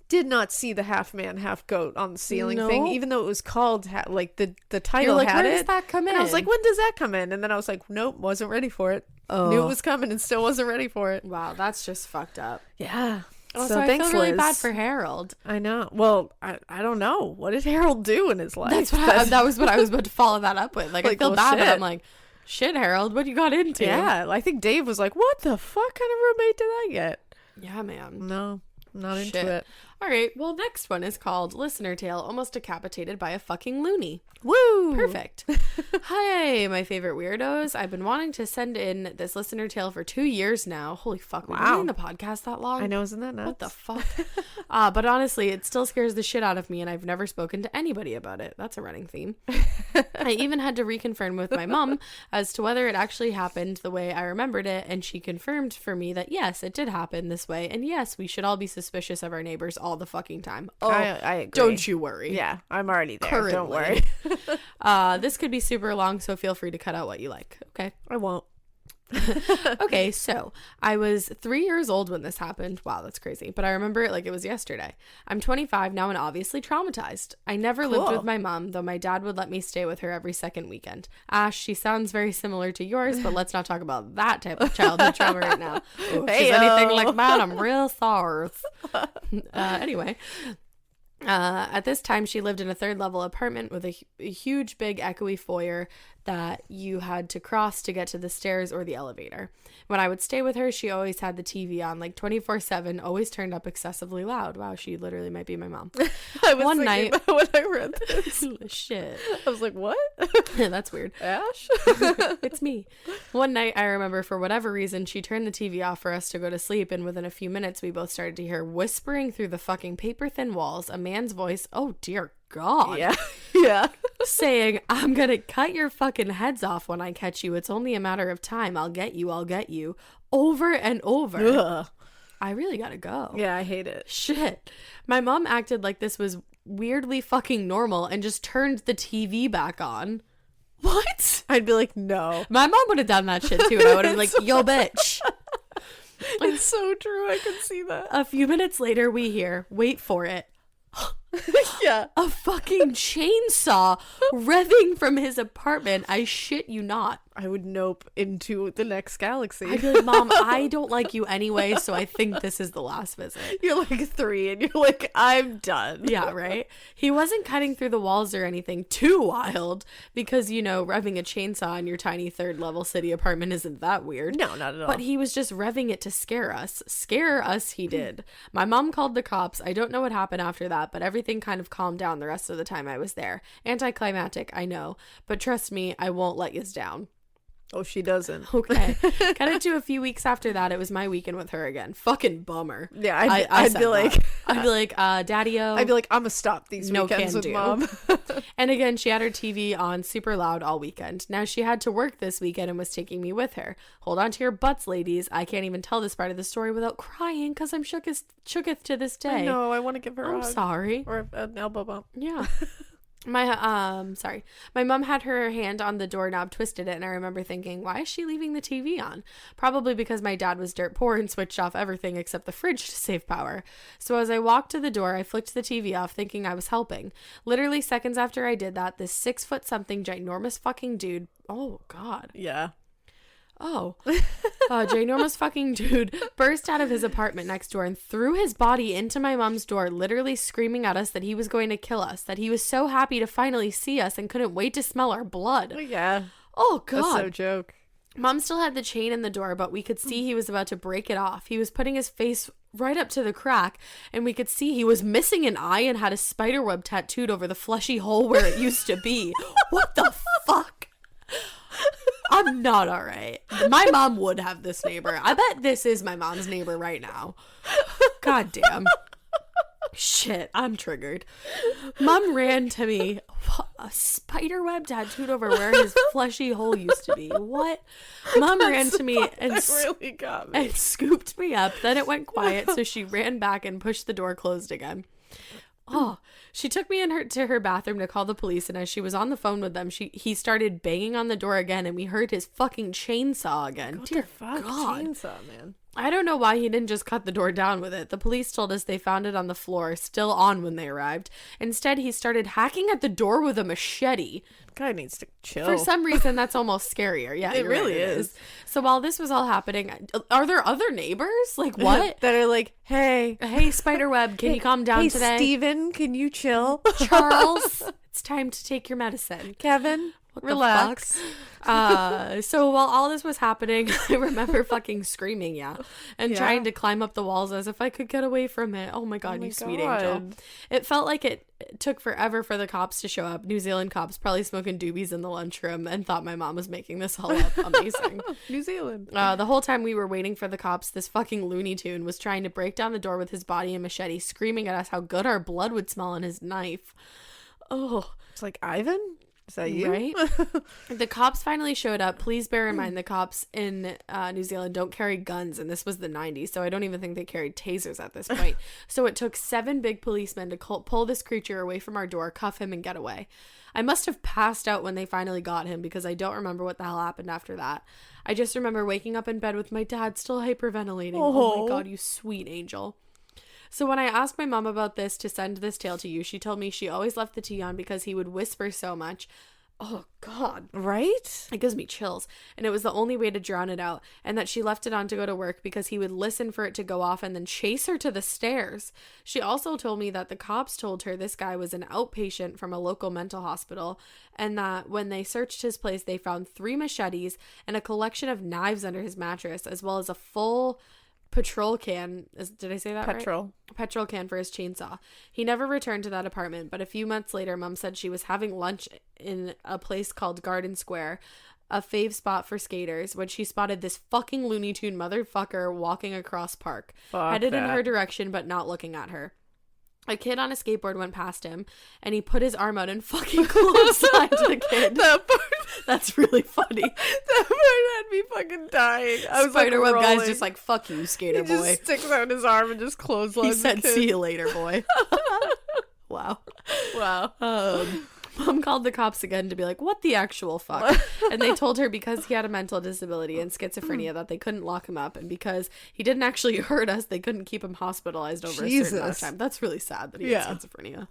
did not see the half man, half goat on the ceiling thing, even though it was called, the title like, had where it. does that come and I was in? like, when does that come in? And then I was like, nope, wasn't ready for it. Knew it was coming and still wasn't ready for it. Wow, that's just fucked up. Yeah. Oh, so I thanks, feel really Liz. bad for Harold. I know. Well, I don't know. What did Harold do in his life? That was what I was about to follow that up with. Like I feel well, bad, but shit. I'm like, shit, Harold, what you got into? Yeah, I think Dave was like, what the fuck kind of roommate did I get? Yeah, man. No, not Shit. into it. All right, well, next one is called Listener Tale Almost Decapitated by a Fucking Loony. Woo! Perfect. Hi, my favorite weirdos. I've been wanting to send in this listener tale for 2 years now. Holy fuck, we've been Wow. doing the podcast that long? I know, isn't that nuts? What the fuck? But honestly, it still scares the shit out of me, and I've never spoken to anybody about it. That's a running theme. I even had to reconfirm with my mom as to whether it actually happened the way I remembered it, and she confirmed for me that yes, it did happen this way, and yes, we should all be suspicious of our neighbors all the fucking time. Oh, I agree. don't you worry. Yeah, I'm already there. Currently. Don't worry. This could be super long, so feel free to cut out what you like. Okay. I won't. Okay, so I was 3 years old when this happened. Wow, that's crazy. But I remember it like it was yesterday. I'm 25 now and obviously traumatized. I never lived Cool. with my mom, though my dad would let me stay with her every second weekend. Ash, she sounds very similar to yours, but let's not talk about that type of childhood trauma right now. Ooh, if she's anything like that, I'm real sorry. Anyway. At this time, she lived in a third-level apartment with a huge, big, echoey foyer that you had to cross to get to the stairs or the elevator. When I would stay with her, she always had the TV on, like 24/7, always turned up excessively loud. Wow, she literally might be my mom. I was One thinking night, that when I read this. shit, I was like, what? that's weird. Ash? It's me. One night, I remember for whatever reason, she turned the TV off for us to go to sleep, and within a few minutes, we both started to hear whispering through the fucking paper-thin walls, a man's voice, oh dear God. Yeah. Yeah. Saying, I'm gonna cut your fucking heads off when I catch you. It's only a matter of time. I'll get you. I'll get you. Over and over. Ugh. I really gotta go. Yeah, I hate it. Shit. My mom acted like this was weirdly fucking normal and just turned the TV back on. What? I'd be like, no. My mom would have done that shit too. And I would have been like, yo, bitch. It's so true. I can see that. A few minutes later, we hear, wait for it, Yeah. a fucking chainsaw revving from his apartment. I shit you not. I would nope into the next galaxy. I'd be like, Mom, I don't like you anyway, so I think this is the last visit. You're like 3 and you're like, I'm done. Yeah, right? He wasn't cutting through the walls or anything too wild because, you know, revving a chainsaw in your tiny third-level city apartment isn't that weird. No, not at all. But he was just revving it to scare us. Scare us, he did. My mom called the cops. I don't know what happened after that, but everything kind of calmed down the rest of the time I was there. Anticlimactic, I know. But trust me, I won't let yous down. Oh, she doesn't. Okay. Cut it to a few weeks after that. It was my weekend with her again. Fucking bummer. Yeah, I'd be be like, Daddy-o. I'd be like, I'm gonna stop these No weekends can with do. Mom. And again, she had her TV on super loud all weekend. Now she had to work this weekend and was taking me with her. Hold on to your butts, ladies. I can't even tell this part of the story without crying because I'm shooketh to this day. No, I want to give her I'm a hug. sorry. Or an elbow bump. Yeah. My mom had her hand on the doorknob, twisted it, and I remember thinking, why is she leaving the TV on? Probably because my dad was dirt poor and switched off everything except the fridge to save power. So as I walked to the door, I flicked the TV off, thinking I was helping. Literally seconds after I did that, this 6-foot-something ginormous fucking dude, oh God. Yeah. Oh, ginormous fucking dude burst out of his apartment next door and threw his body into my mom's door, literally screaming at us that he was going to kill us, that he was so happy to finally see us and couldn't wait to smell our blood. Oh, yeah. Oh, God. That's so joke. Mom still had the chain in the door, but we could see he was about to break it off. He was putting his face right up to the crack, and we could see he was missing an eye and had a spider web tattooed over the fleshy hole where it used to be. What the fuck? I'm not all right. My mom would have this neighbor. I bet this is my mom's neighbor right now. God damn. Shit, I'm triggered. Mom ran to me. A spider web tattooed over where his fleshy hole used to be. What? Mom ran to me and really got me. and scooped me up. Then it went quiet, so she ran back and pushed the door closed again. Oh, she took me to her bathroom to call the police, and as she was on the phone with them, he started banging on the door again, and we heard his fucking chainsaw again. What Dear the fuck? God. Chainsaw, man. I don't know why he didn't just cut the door down with it. The police told us they found it on the floor, still on when they arrived. Instead, he started hacking at the door with a machete. Guy needs to chill. For some reason, that's almost scarier. Yeah, It you're right, really is. So while this was all happening, are there other neighbors? Like what? that are like, hey, Spiderweb, can you calm down hey, today? Steven, can you chill? Charles, it's time to take your medicine. Kevin, What relax. The fuck? So while all this was happening, I remember fucking screaming, and trying to climb up the walls as if I could get away from it. Oh my God, you sweet angel. It felt like it took forever for the cops to show up. New Zealand cops probably smoking doobies in the lunchroom and thought my mom was making this all up. Amazing. New Zealand. The whole time we were waiting for the cops, this fucking Looney Tune was trying to break down the door with his body and machete, screaming at us how good our blood would smell on his knife. Oh. It's like, Ivan? Is that you? Right? The cops finally showed up. Please bear in mind the cops in New Zealand don't carry guns, and this was the 90s, so I don't even think they carried tasers at this point. So it took 7 big policemen to pull this creature away from our door, cuff him, and get away. I must have passed out when they finally got him because I don't remember what the hell happened after that. I just remember waking up in bed with my dad still hyperventilating. Oh my God, you sweet angel. So when I asked my mom about this to send this tale to you, she told me she always left the tea on because he would whisper so much. Oh, God. Right? It gives me chills. And it was the only way to drown it out. And that she left it on to go to work because he would listen for it to go off and then chase her to the stairs. She also told me that the cops told her this guy was an outpatient from a local mental hospital, and that when they searched his place, they found 3 machetes and a collection of knives under his mattress, as well as a full petrol can. Did I say that right? Petrol can for his chainsaw. He never returned to that apartment, but a few months later, Mom said she was having lunch in a place called Garden Square, a fave spot for skaters, when she spotted this fucking Looney Tune motherfucker walking across park, headed in her direction but not looking at her. A kid on a skateboard went past him, and he put his arm out and fucking clotheslined the kid. That part, that's really funny. That part had me fucking dying. I was Spiderweb like, guy's just like, fuck you, skater he boy. just sticks out his arm and just clotheslines. He said, the kid. see you later, boy. Wow. Mom called the cops again to be like, what the actual fuck? And they told her because he had a mental disability and schizophrenia that they couldn't lock him up, and because he didn't actually hurt us, they couldn't keep him hospitalized over a certain amount of time. That's really sad that he had schizophrenia.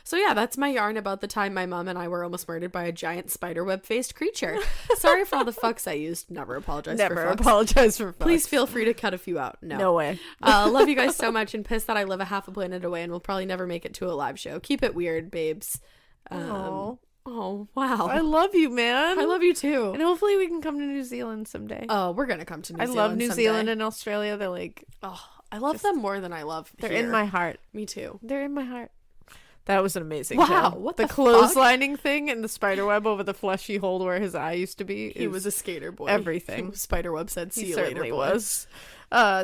So yeah, that's my yarn about the time my mom and I were almost murdered by a giant spiderweb-faced creature. Sorry for all the fucks I used. Never apologize for fucks. Never apologize for fucks. Please feel free to cut a few out. No way. Love you guys so much, and pissed that I live a half a planet away and will probably never make it to a live show. Keep it weird, babes. Oh, wow. I love you, man. I love you too. And hopefully we can come to New Zealand someday. Oh, we're gonna come to New Zealand. I love New someday. Zealand and Australia. They're like, I love them more than I love they're here. in my heart. Me too. They're in my heart. That was an amazing wow, tale. what the the clotheslining thing and the spiderweb over the fleshy hole where his eye used to be. He was a skater boy. Everything. Spiderweb said, see he you certainly later, boy. was.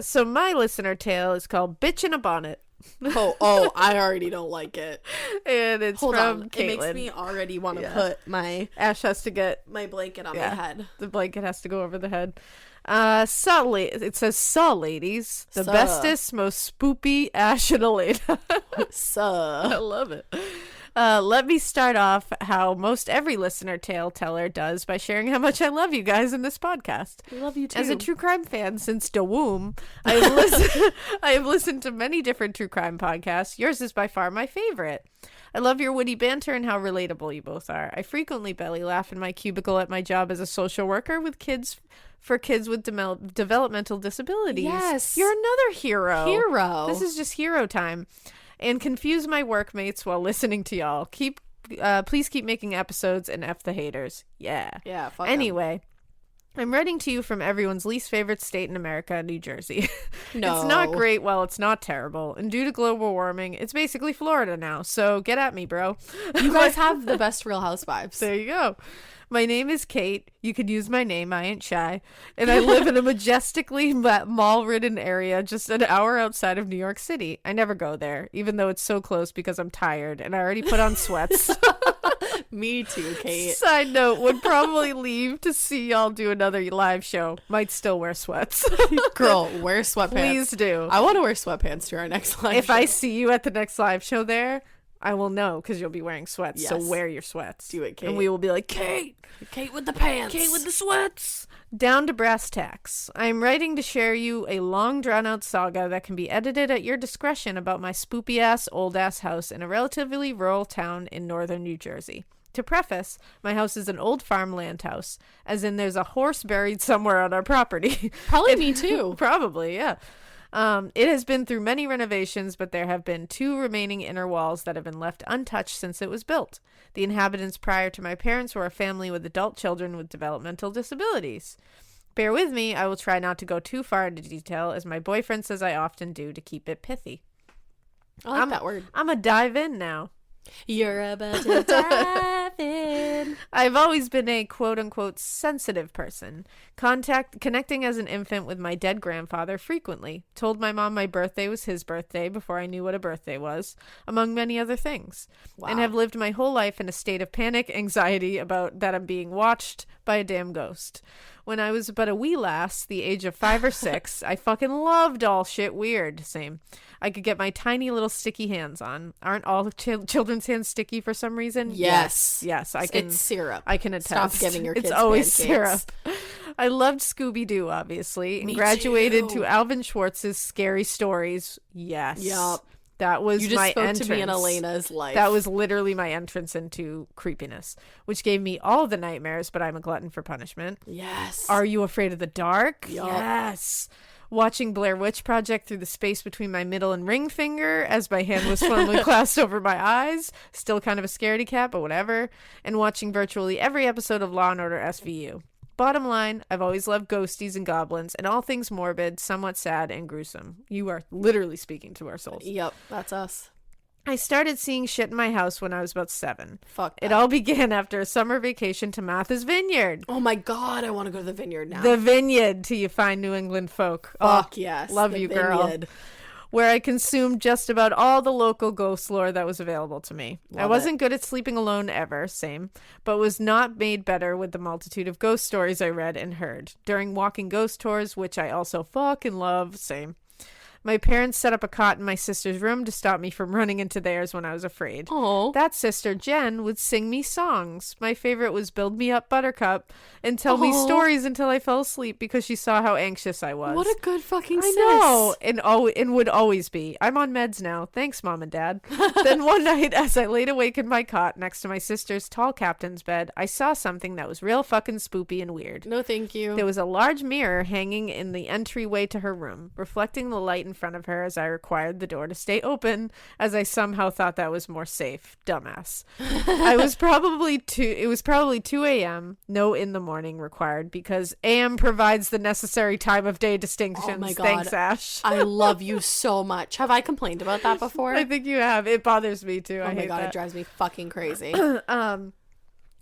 So my listener tale is called Bitch in a Bonnet. Oh, I already don't like it. And it's Hold from on. Caitlin. It makes me already want to put my Ash has to get my blanket on my head. The blanket has to go over the head. It says, "Saw ladies, the bestest, most spoopy Ash and Alaina." I love it. Let me start off how most every listener tale teller does by sharing how much I love you guys in this podcast. I love you too. As a true crime fan since the womb, I have listened to many different true crime podcasts. Yours is by far my favorite. I love your witty banter and how relatable you both are. I frequently belly laugh in my cubicle at my job as a social worker with kids with developmental disabilities. Yes. You're another hero. Hero. This is just hero time. And confuse my workmates while listening to y'all. Please keep making episodes and F the haters. Yeah. Yeah, fuck Anyway, I'm writing to you from everyone's least favorite state in America, New Jersey. No. It's not great while it's not terrible. And due to global warming, it's basically Florida now. So get at me, bro. You guys have the best Real Housewives. There you go. My name is Kate. You could use my name. I ain't shy. And I live in a majestically mall-ridden area just an hour outside of New York City. I never go there, even though it's so close because I'm tired and I already put on sweats. Me too, Kate. Side note, would probably leave to see y'all do another live show. Might still wear sweats. Girl, wear sweatpants. Please do. I want to wear sweatpants to our next live If show. I see you at the next live show there, I will know because you'll be wearing sweats. Yes. So wear your sweats. Do it, Kate. And we will be like, Kate with the pants. Kate with the sweats. Down to brass tacks. I'm writing to share you a long drawn-out saga that can be edited at your discretion about my spoopy-ass, old-ass house in a relatively rural town in northern New Jersey. To preface, my house is an old farmland house, as in there's a horse buried somewhere on our property. Probably me too. Probably, yeah. It has been through many renovations, but there have been 2 remaining inner walls that have been left untouched since it was built. The inhabitants prior to my parents were a family with adult children with developmental disabilities. Bear with me, I will try not to go too far into detail, as my boyfriend says I often do to keep it pithy. I like that word. I'm a dive in now. You're about to dive in. I've always been a quote-unquote sensitive person, connecting as an infant with my dead grandfather frequently, told my mom my birthday was his birthday before I knew what a birthday was, among many other things, and have lived my whole life in a state of panic anxiety about that I'm being watched by a damn ghost. When I was but a wee lass, the age of 5 or 6, I fucking loved all shit weird. Same. I could get my tiny little sticky hands on. Aren't all children's hands sticky for some reason? Yes. Yes, I can. It's syrup. I can attest. Stop giving your kids It's always pancakes. syrup. I loved Scooby-Doo, obviously, and Me graduated too. to Alvin Schwartz's Scary Stories. Yes. Yup. That was You just my spoke entrance. to me in Alaina's life. That was literally my entrance into creepiness, which gave me all the nightmares, but I'm a glutton for punishment. Yes. Are You Afraid of the Dark? Yup. Yes. Watching Blair Witch Project through the space between my middle and ring finger as my hand was firmly clasped over my eyes. Still kind of a scaredy cat, but whatever. And watching virtually every episode of Law & Order SVU. Bottom line, I've always loved ghosties and goblins and all things morbid, somewhat sad, and gruesome. You are literally speaking to our souls. Yep, that's us. I started seeing shit in my house when I was about 7. Fuck It that. all began after a summer vacation to Martha's Vineyard. Oh my God, I want to go to the vineyard now. The vineyard to you fine New England folk. Fuck yes. Love the you, girl. vineyard. Where I consumed just about all the local ghost lore that was available to me. I Love wasn't good at sleeping alone ever, same, but was not made better with the multitude of ghost stories I read and heard. During walking ghost tours, which I also fucking love, same. My parents set up a cot in my sister's room to stop me from running into theirs when I was afraid. Oh. That sister, Jen, would sing me songs. My favorite was Build Me Up Buttercup and tell me stories until I fell asleep because she saw how anxious I was. What a good fucking sis. I know, and would always be. I'm on meds now. Thanks, Mom and Dad. Then one night, as I laid awake in my cot next to my sister's tall captain's bed, I saw something that was real fucking spoopy and weird. No, thank you. There was a large mirror hanging in the entryway to her room, reflecting the light in front of her as I required the door to stay open, as I somehow thought that was more safe. Dumbass. It was probably 2 a.m. No in the morning required because AM provides the necessary time of day distinctions. Oh my God. Thanks, Ash. I love you so much. Have I complained about that before? I think you have. It bothers me too. Oh I my hate God, that. it drives me fucking crazy.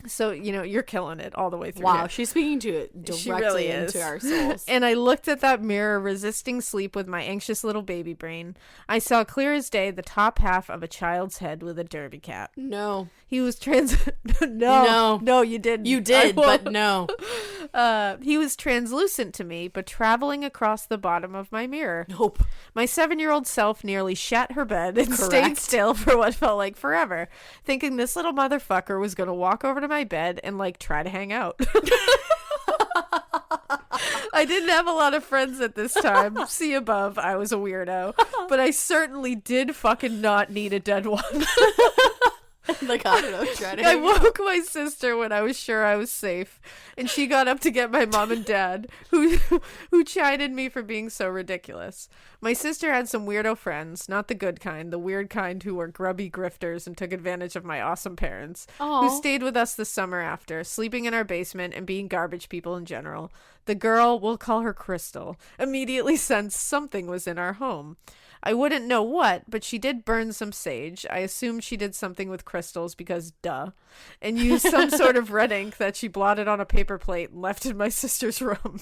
So, you're killing it all the way through. Wow, here. she's speaking to it She directly really into is. our souls. And I looked at that mirror, resisting sleep with my anxious little baby brain. I saw clear as day the top half of a child's head with a derby cap. No. He was No. No, you didn't. You did, I won't. but no. He was translucent to me, but traveling across the bottom of my mirror. Nope. My 7-year-old self nearly shat her bed and stayed Correct. still for what felt like forever, thinking this little motherfucker was going to walk over to my bed and, try to hang out. I didn't have a lot of friends at this time. See above, I was a weirdo. But I certainly did fucking not need a dead one. I don't know. Try to I woke my sister when I was sure I was safe, and she got up to get my mom and dad, who chided me for being so ridiculous. My sister had some weirdo friends, not the good kind, the weird kind who were grubby grifters and took advantage of my awesome parents, Aw. who stayed with us the summer after, sleeping in our basement and being garbage people in general. The girl, we'll call her Crystal, immediately sensed something was in our home. I wouldn't know what, but she did burn some sage. I assumed she did something with crystals because duh. And used some sort of red ink that she blotted on a paper plate and left in my sister's room.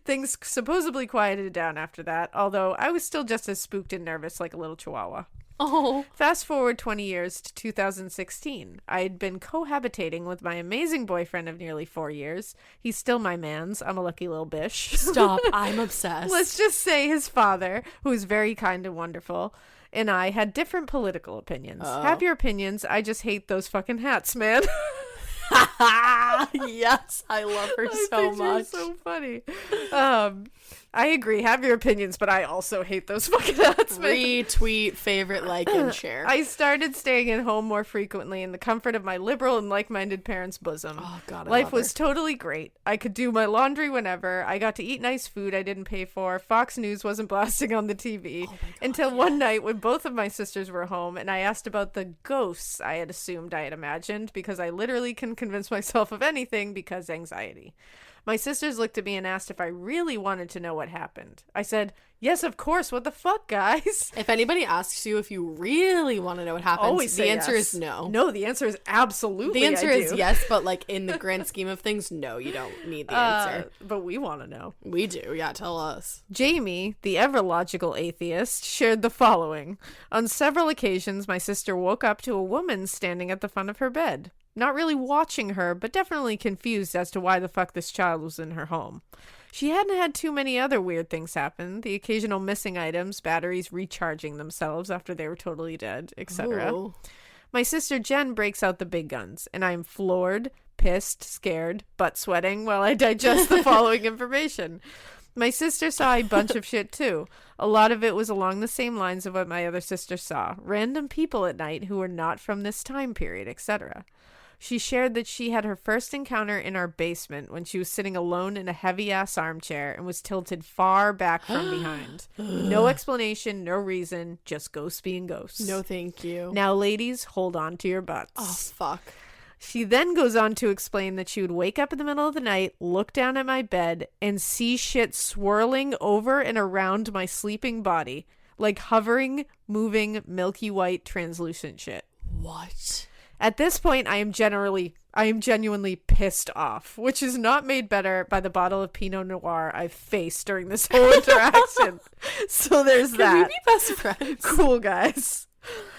Things supposedly quieted down after that, although I was still just as spooked and nervous like a little chihuahua. Oh. Fast forward 20 years to 2016. I had been cohabitating with my amazing boyfriend of nearly 4 years. He's still my man's. I'm a lucky little bish. Stop. I'm obsessed. Let's just say his father, who is very kind and wonderful, and I had different political opinions. Have your opinions. I just hate those fucking hats, man. Yes, I love her I so think you're much. so funny. I agree. Have your opinions, but I also hate those fucking hats, man. Retweet, favorite, like, and share. I started staying at home more frequently in the comfort of my liberal and like-minded parents' bosom. Oh, God, I Life love was her. totally great. I could do my laundry whenever. I got to eat nice food I didn't pay for. Fox News wasn't blasting on the TV. Until one night when both of my sisters were home and I asked about the ghosts I had assumed I had imagined because I literally can convince myself of anything because anxiety. My sisters looked at me and asked if I really wanted to know what happened. I said, yes, of course. What the fuck, guys? If anybody asks you if you really want to know what happens, Always the say answer yes. is no. No, the answer is absolutely The answer I is do. yes, but like in the grand scheme of things, no, you don't need the answer. But we want to know. We do, yeah, tell us. Jamie, the ever-logical atheist, shared the following. On several occasions, my sister woke up to a woman standing at the front of her bed. Not really watching her, but definitely confused as to why the fuck this child was in her home. She hadn't had too many other weird things happen. The occasional missing items, batteries recharging themselves after they were totally dead, etc. Ooh. My sister Jen breaks out the big guns, and I am floored, pissed, scared, butt sweating while I digest the following information. My sister saw a bunch of shit too. A lot of it was along the same lines of what my other sister saw. Random people at night who were not from this time period, etc. She shared that she had her first encounter in our basement when she was sitting alone in a heavy-ass armchair and was tilted far back from behind. No explanation, no reason, just ghosts being ghosts. No thank you. Now, ladies, hold on to your butts. Oh, fuck. She then goes on to explain that she would wake up in the middle of the night, look down at my bed, and see shit swirling over and around my sleeping body, like hovering, moving, milky white, translucent shit. What? At this point, I am genuinely pissed off, which is not made better by the bottle of Pinot Noir I've faced during this whole interaction. So there's that. Can we be best friends? Cool, guys.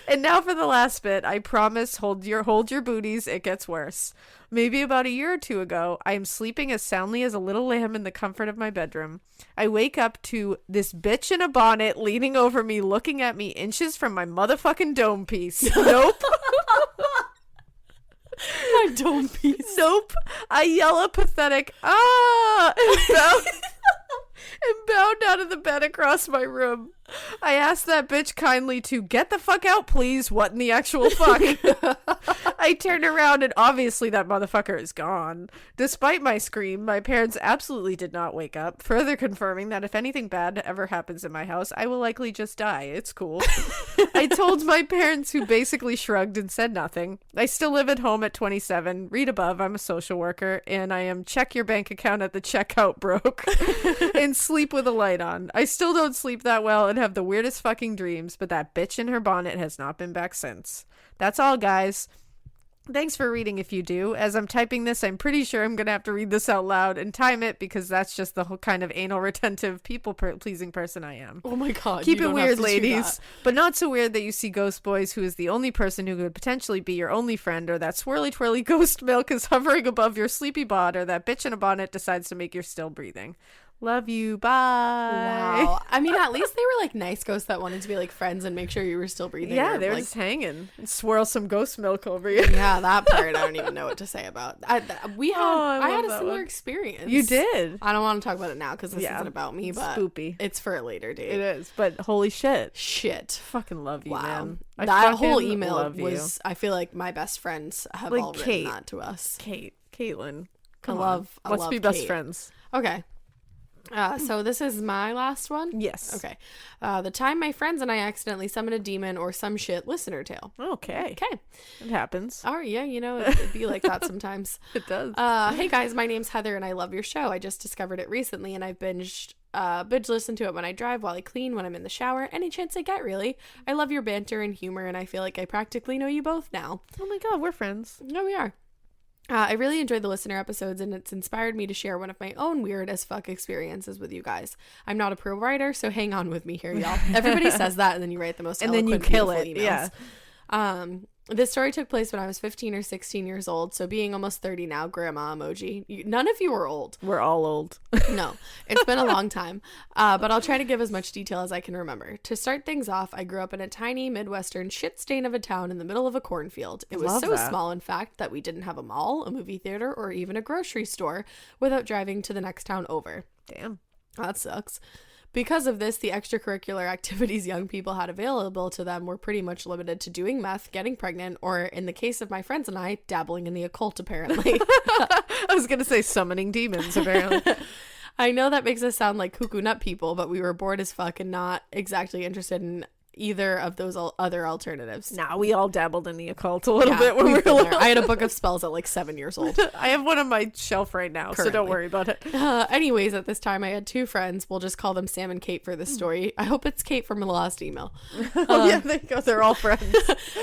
And now for the last bit. I promise, hold your booties, it gets worse. Maybe about a year or two ago, I am sleeping as soundly as a little lamb in the comfort of my bedroom. I wake up to this bitch in a bonnet leaning over me, looking at me inches from my motherfucking dome piece. Nope. My dome piece. Nope. I yell a pathetic, ah, and bound out of the bed across my room. I asked that bitch kindly to get the fuck out, please. What in the actual fuck? I turned around and obviously that motherfucker is gone. Despite my scream, my parents absolutely did not wake up, further confirming that if anything bad ever happens in my house, I will likely just die. It's cool. I told my parents, who basically shrugged and said nothing. I still live at home at 27. Read above, I'm a social worker, and I am check your bank account at the checkout broke and sleep with a light on. I still don't sleep that well and have the weirdest fucking dreams, but that bitch in her bonnet has not been back since. That's all, guys. Thanks for reading if you do. As I'm typing this, I'm pretty sure I'm going to have to read this out loud and time it because that's just the whole kind of anal retentive, people-pleasing person I am. Oh my god. Keep it weird, ladies. But not so weird that you see Ghost Boys, who is the only person who could potentially be your only friend, or that swirly-twirly ghost milk is hovering above your sleepy bod, or that bitch in a bonnet decides to make you still breathing. Love you. Bye. Wow. I mean, at least they were like nice ghosts that wanted to be like friends and make sure you were still breathing. Yeah, or, they were like, just hanging and swirl some ghost milk over you. Yeah, that part I don't even know what to say about. I had a similar experience. You did. I don't want to talk about it now because this isn't about me, but spoopy. It's for a later date. It is, but holy shit. Fucking love you, wow. man. That whole email was, I feel like my best friends have all written that to us. Caitlin. I love Let's be best Kate. friends. Okay. So this is my last one? Yes. Okay. The time my friends and I accidentally summoned a demon or some shit listener tale. Okay. Okay. It happens. All right. Yeah, you know, it'd be like that sometimes. It does. Hey guys, my name's Heather and I love your show. I just discovered it recently and I've binge listen to it when I drive, while I clean, when I'm in the shower, any chance I get, really. I love your banter and humor and I feel like I practically know you both now. Oh my god, we're friends. No, we are. I really enjoyed the listener episodes, and it's inspired me to share one of my own weird as fuck experiences with you guys. I'm not a pro writer, so hang on with me here, y'all. Everybody says that, and then you write the most eloquent, and then you kill it. Emails. Yeah. This story took place when I was 15 or 16 years old, so being almost 30 now, grandma emoji. None of you are old. We're all old. No, it's been a long time, but I'll try to give as much detail as I can remember. To start things off, I grew up in a tiny Midwestern shit stain of a town in the middle of a cornfield. It was so small, in fact, that we didn't have a mall, a movie theater, or even a grocery store without driving to the next town over. Damn. That sucks. Because of this, the extracurricular activities young people had available to them were pretty much limited to doing meth, getting pregnant, or in the case of my friends and I, dabbling in the occult, apparently. I was going to say summoning demons, apparently. I know that makes us sound like cuckoo nut people, but we were bored as fuck and not exactly interested in either of those other alternatives. Nah, we all dabbled in the occult a little bit when we were little. I had a book of spells at like 7 years old. I have one on my shelf right now, so don't worry about it. Anyways, at this time, I had two friends. We'll just call them Sam and Kate for this story. I hope it's Kate from the last email. Yeah, there you go. They're all friends.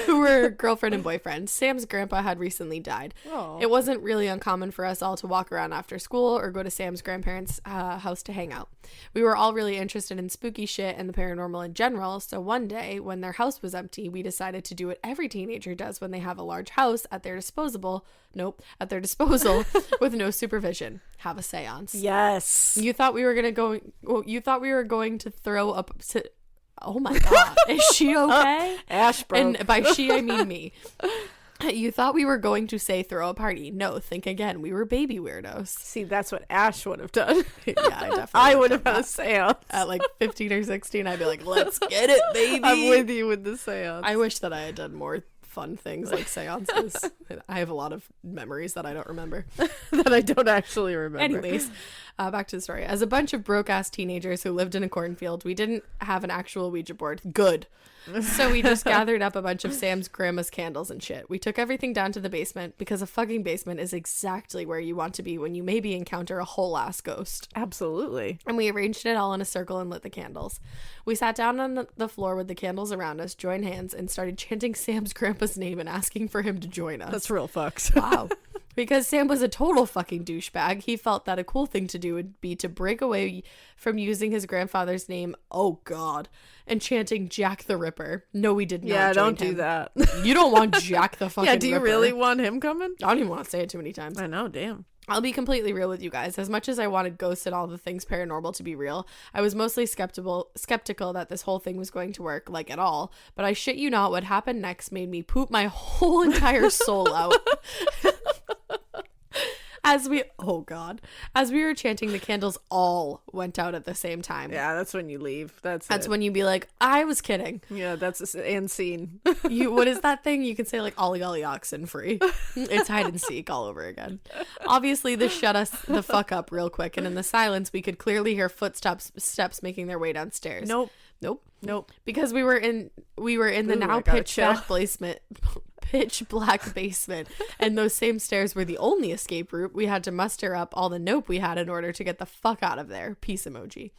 Who were girlfriend and boyfriend. Sam's grandpa had recently died. Aww. It wasn't really uncommon for us all to walk around after school or go to Sam's grandparents' house to hang out. We were all really interested in spooky shit and the paranormal in general, so one day, when their house was empty, we decided to do what every teenager does when they have a large house at their disposal with no supervision. Have a seance. Yes. You thought we were going to throw up. Oh my god, is she okay? Ash broke. And by she I mean me. You thought we were going to say throw a party. No, think again. We were baby weirdos. See, that's what Ash would have done. Yeah, I definitely I would have had a seance. At like 15 or 16, I'd be like, let's get it, baby. I'm with you with the seance. I wish that I had done more fun things like seances. I have a lot of memories that I don't remember. That I don't actually remember. Anyways, back to the story. As a bunch of broke-ass teenagers who lived in a cornfield, we didn't have an actual Ouija board. Good. So we just gathered up a bunch of Sam's grandma's candles and shit. We took everything down to the basement because a fucking basement is exactly where you want to be when you maybe encounter a whole ass ghost. Absolutely. And we arranged it all in a circle and lit the candles. We sat down on the floor with the candles around us, joined hands, and started chanting Sam's grandpa's name and asking for him to join us. That's real fucks. Wow. Because Sam was a total fucking douchebag, he felt that a cool thing to do would be to break away from using his grandfather's name, oh god, and chanting Jack the Ripper. No, we did not. Yeah, don't him. do that. You don't want Jack the fucking Ripper. Yeah, do you really want him coming? I don't even want to say it too many times. I know, damn. I'll be completely real with you guys. As much as I wanted ghosts and all the things paranormal to be real, I was mostly skeptical that this whole thing was going to work, like at all. But I shit you not, what happened next made me poop my whole entire soul out. As we were chanting, the candles all went out at the same time. Yeah, that's when you leave. That's when you be like, I was kidding. Yeah, that's and scene. What is that thing? You can say like ollie ollie oxen free. It's hide and seek all over again. Obviously, this shut us the fuck up real quick, and in the silence, we could clearly hear steps making their way downstairs. Nope. Because we were in the now pitch black basement, and those same stairs were the only escape route. We had to muster up all the nope we had in order to get the fuck out of there. Peace emoji.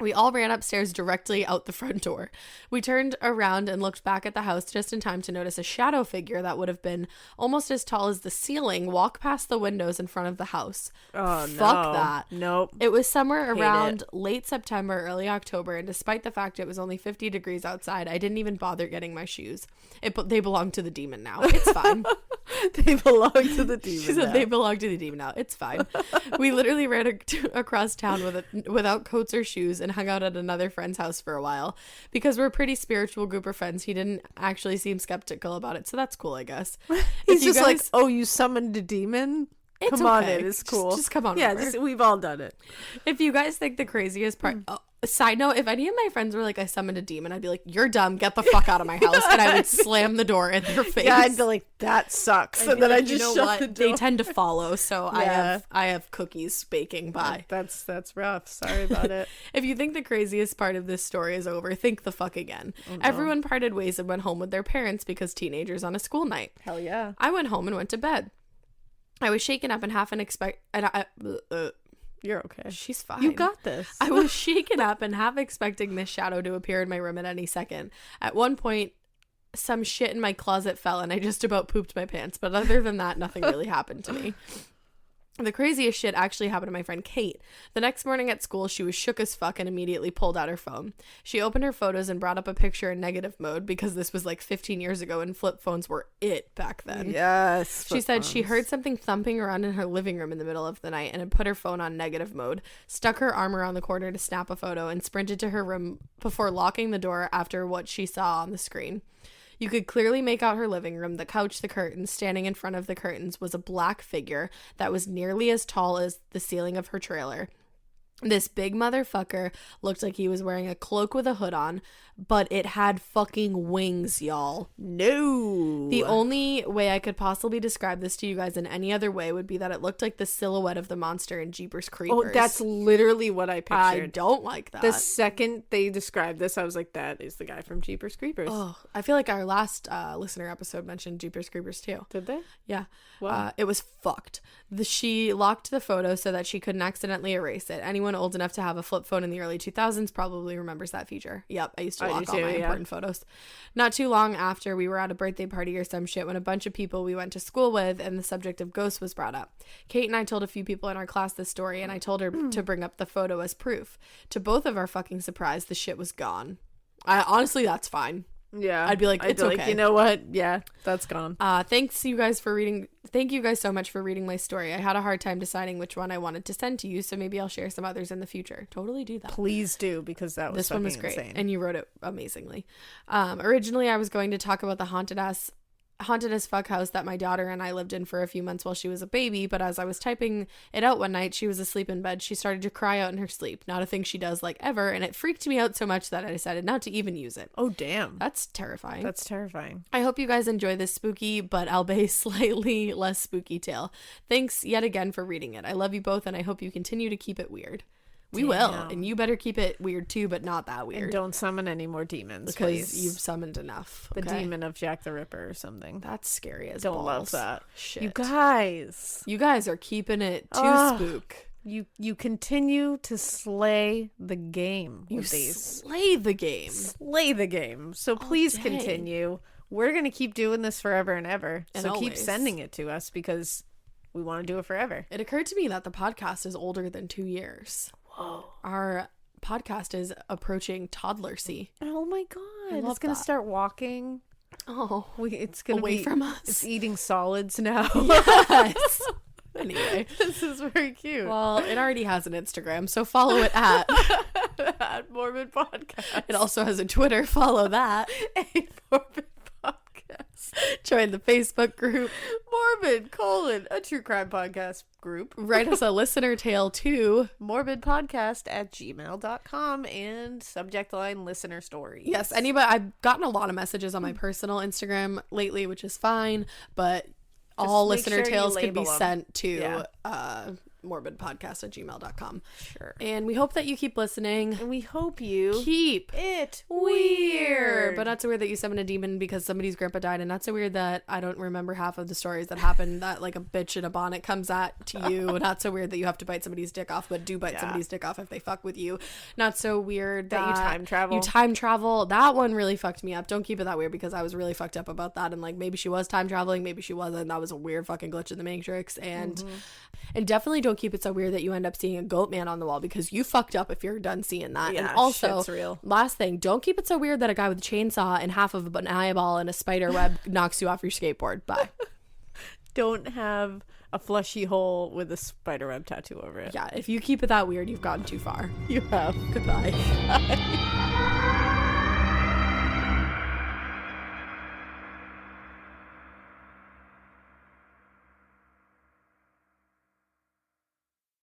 We all ran upstairs directly out the front door. We turned around and looked back at the house just in time to notice a shadow figure that would have been almost as tall as the ceiling walk past the windows in front of the house. Oh, Fuck that. Nope. It was somewhere around late September, early October, and despite the fact it was only 50 degrees outside, I didn't even bother getting my shoes. They belong to the demon now. It's fine. They belong to the demon. She said they belong to the demon now. It's fine. We literally ran across town without coats or shoes and hung out at another friend's house for a while. Because we're a pretty spiritual group of friends, he didn't actually seem skeptical about it, so that's cool, I guess. He's just like, oh, you summoned a demon? Come on in, it's cool. Just come on yeah, over. We've all done it. If you guys think the craziest part... Side note, if any of my friends were like, I summoned a demon, I'd be like, you're dumb, get the fuck out of my house. And I would slam the door in their face. Yeah, I'd be like, that sucks. And then I just shut the door. They tend to follow, so yeah. I have cookies baking by. That's rough. Sorry about it. If you think the craziest part of this story is over, think the fuck again. Oh, no. Everyone parted ways and went home with their parents because teenagers on a school night. Hell yeah. I went home and went to bed. I was shaken up and You're okay. She's fine. You got this. I was shaken up and half expecting this shadow to appear in my room at any second. At one point, some shit in my closet fell and I just about pooped my pants. But other than that, nothing really happened to me. The craziest shit actually happened to my friend Kate. The next morning at school, she was shook as fuck and immediately pulled out her phone. She opened her photos and brought up a picture in negative mode because this was like 15 years ago and flip phones were it back then. Yes. She said she heard something thumping around in her living room in the middle of the night and had put her phone on negative mode, stuck her arm around the corner to snap a photo, and sprinted to her room before locking the door after what she saw on the screen. You could clearly make out her living room, the couch, the curtains. Standing in front of the curtains was a black figure that was nearly as tall as the ceiling of her trailer. This big motherfucker looked like he was wearing a cloak with a hood on, but it had fucking wings, y'all. No. The only way I could possibly describe this to you guys in any other way would be that it looked like the silhouette of the monster in Jeepers Creepers. Oh, that's literally what I pictured. I don't like that. The second they described this, I was like, that is the guy from Jeepers Creepers. Oh, I feel like our last listener episode mentioned Jeepers Creepers too. Did they? Yeah. Wow. It was fucked. She locked the photo so that she couldn't accidentally erase it. Anyone old enough to have a flip phone in the early 2000s probably remembers that feature. Yep, I used to lock all my important photos. Not too long after, we were at a birthday party or some shit when a bunch of people we went to school with and the subject of ghosts was brought up. Kate and I told a few people in our class this story, and I told her to bring up the photo as proof. To both of our fucking surprise, the shit was gone. Honestly, that's fine. Yeah, I'd be like, it's okay. Like, you know what? Yeah, that's gone. Thank you guys so much for reading my story. I had a hard time deciding which one I wanted to send to you, so maybe I'll share some others in the future. Totally do that. Please do, because this one was great, insane. And you wrote it amazingly. Originally, I was going to talk about the haunted ass haunted as fuck house that my daughter and I lived in for a few months while she was a baby, but as I was typing it out one night, she was asleep in bed. She started to cry out in her sleep. Not a thing she does like ever, and it freaked me out so much that I decided not to even use it. Oh, damn. That's terrifying. That's terrifying. I hope you guys enjoy this spooky, but albeit slightly less spooky tale. Thanks yet again for reading it. I love you both, and I hope you continue to keep it weird. We will, and you better keep it weird too, but not that weird. And don't summon any more demons, because please. you've summoned enough. The okay? demon of Jack the Ripper or something. That's scary as don't balls. love that. Shit. You guys are keeping it too spook. You continue to slay the game with these. Slay the game. Slay the game. So please continue. We're going to keep doing this forever and ever. And so keep sending it to us because we want to do it forever. It occurred to me that the podcast is older than 2 years. Whoa. Our podcast is approaching toddlersy. Oh my God. It's going to start walking. Oh. It's going to be away from us. It's eating solids now. Yes. Anyway, this is very cute. Well, it already has an Instagram, so follow it at Morbid Podcast. It also has a Twitter. Follow that. A Morbid Podcast. Join the Facebook group. Morbid, a true crime podcast group. Write us a listener tale to morbidpodcast@gmail.com and subject line listener stories. Yes, anybody. I've gotten a lot of messages on my personal Instagram lately, which is fine, but all listener tales can be sent to morbidpodcast@gmail.com. Sure. And we hope that you keep listening. And we hope you keep it weird. But not so weird that you summon a demon because somebody's grandpa died, and not so weird that I don't remember half of the stories that happened, that like a bitch in a bonnet comes at to you. Not so weird that you have to bite somebody's dick off, but do bite somebody's dick off if they fuck with you. Not so weird that you time travel. That one really fucked me up. Don't keep it that weird because I was really fucked up about that, and like maybe she was time traveling, maybe she wasn't. That was a weird fucking glitch in the Matrix. And definitely don't keep it so weird that you end up seeing a goat man on the wall because you fucked up if you're done seeing that. Yeah, and also, shit's real. Last thing, don't keep it so weird that a guy with a chainsaw and half of an eyeball and a spider web knocks you off your skateboard. Bye. Don't have a fleshy hole with a spider web tattoo over it. Yeah, if you keep it that weird, you've gone too far. You have. Goodbye. Bye.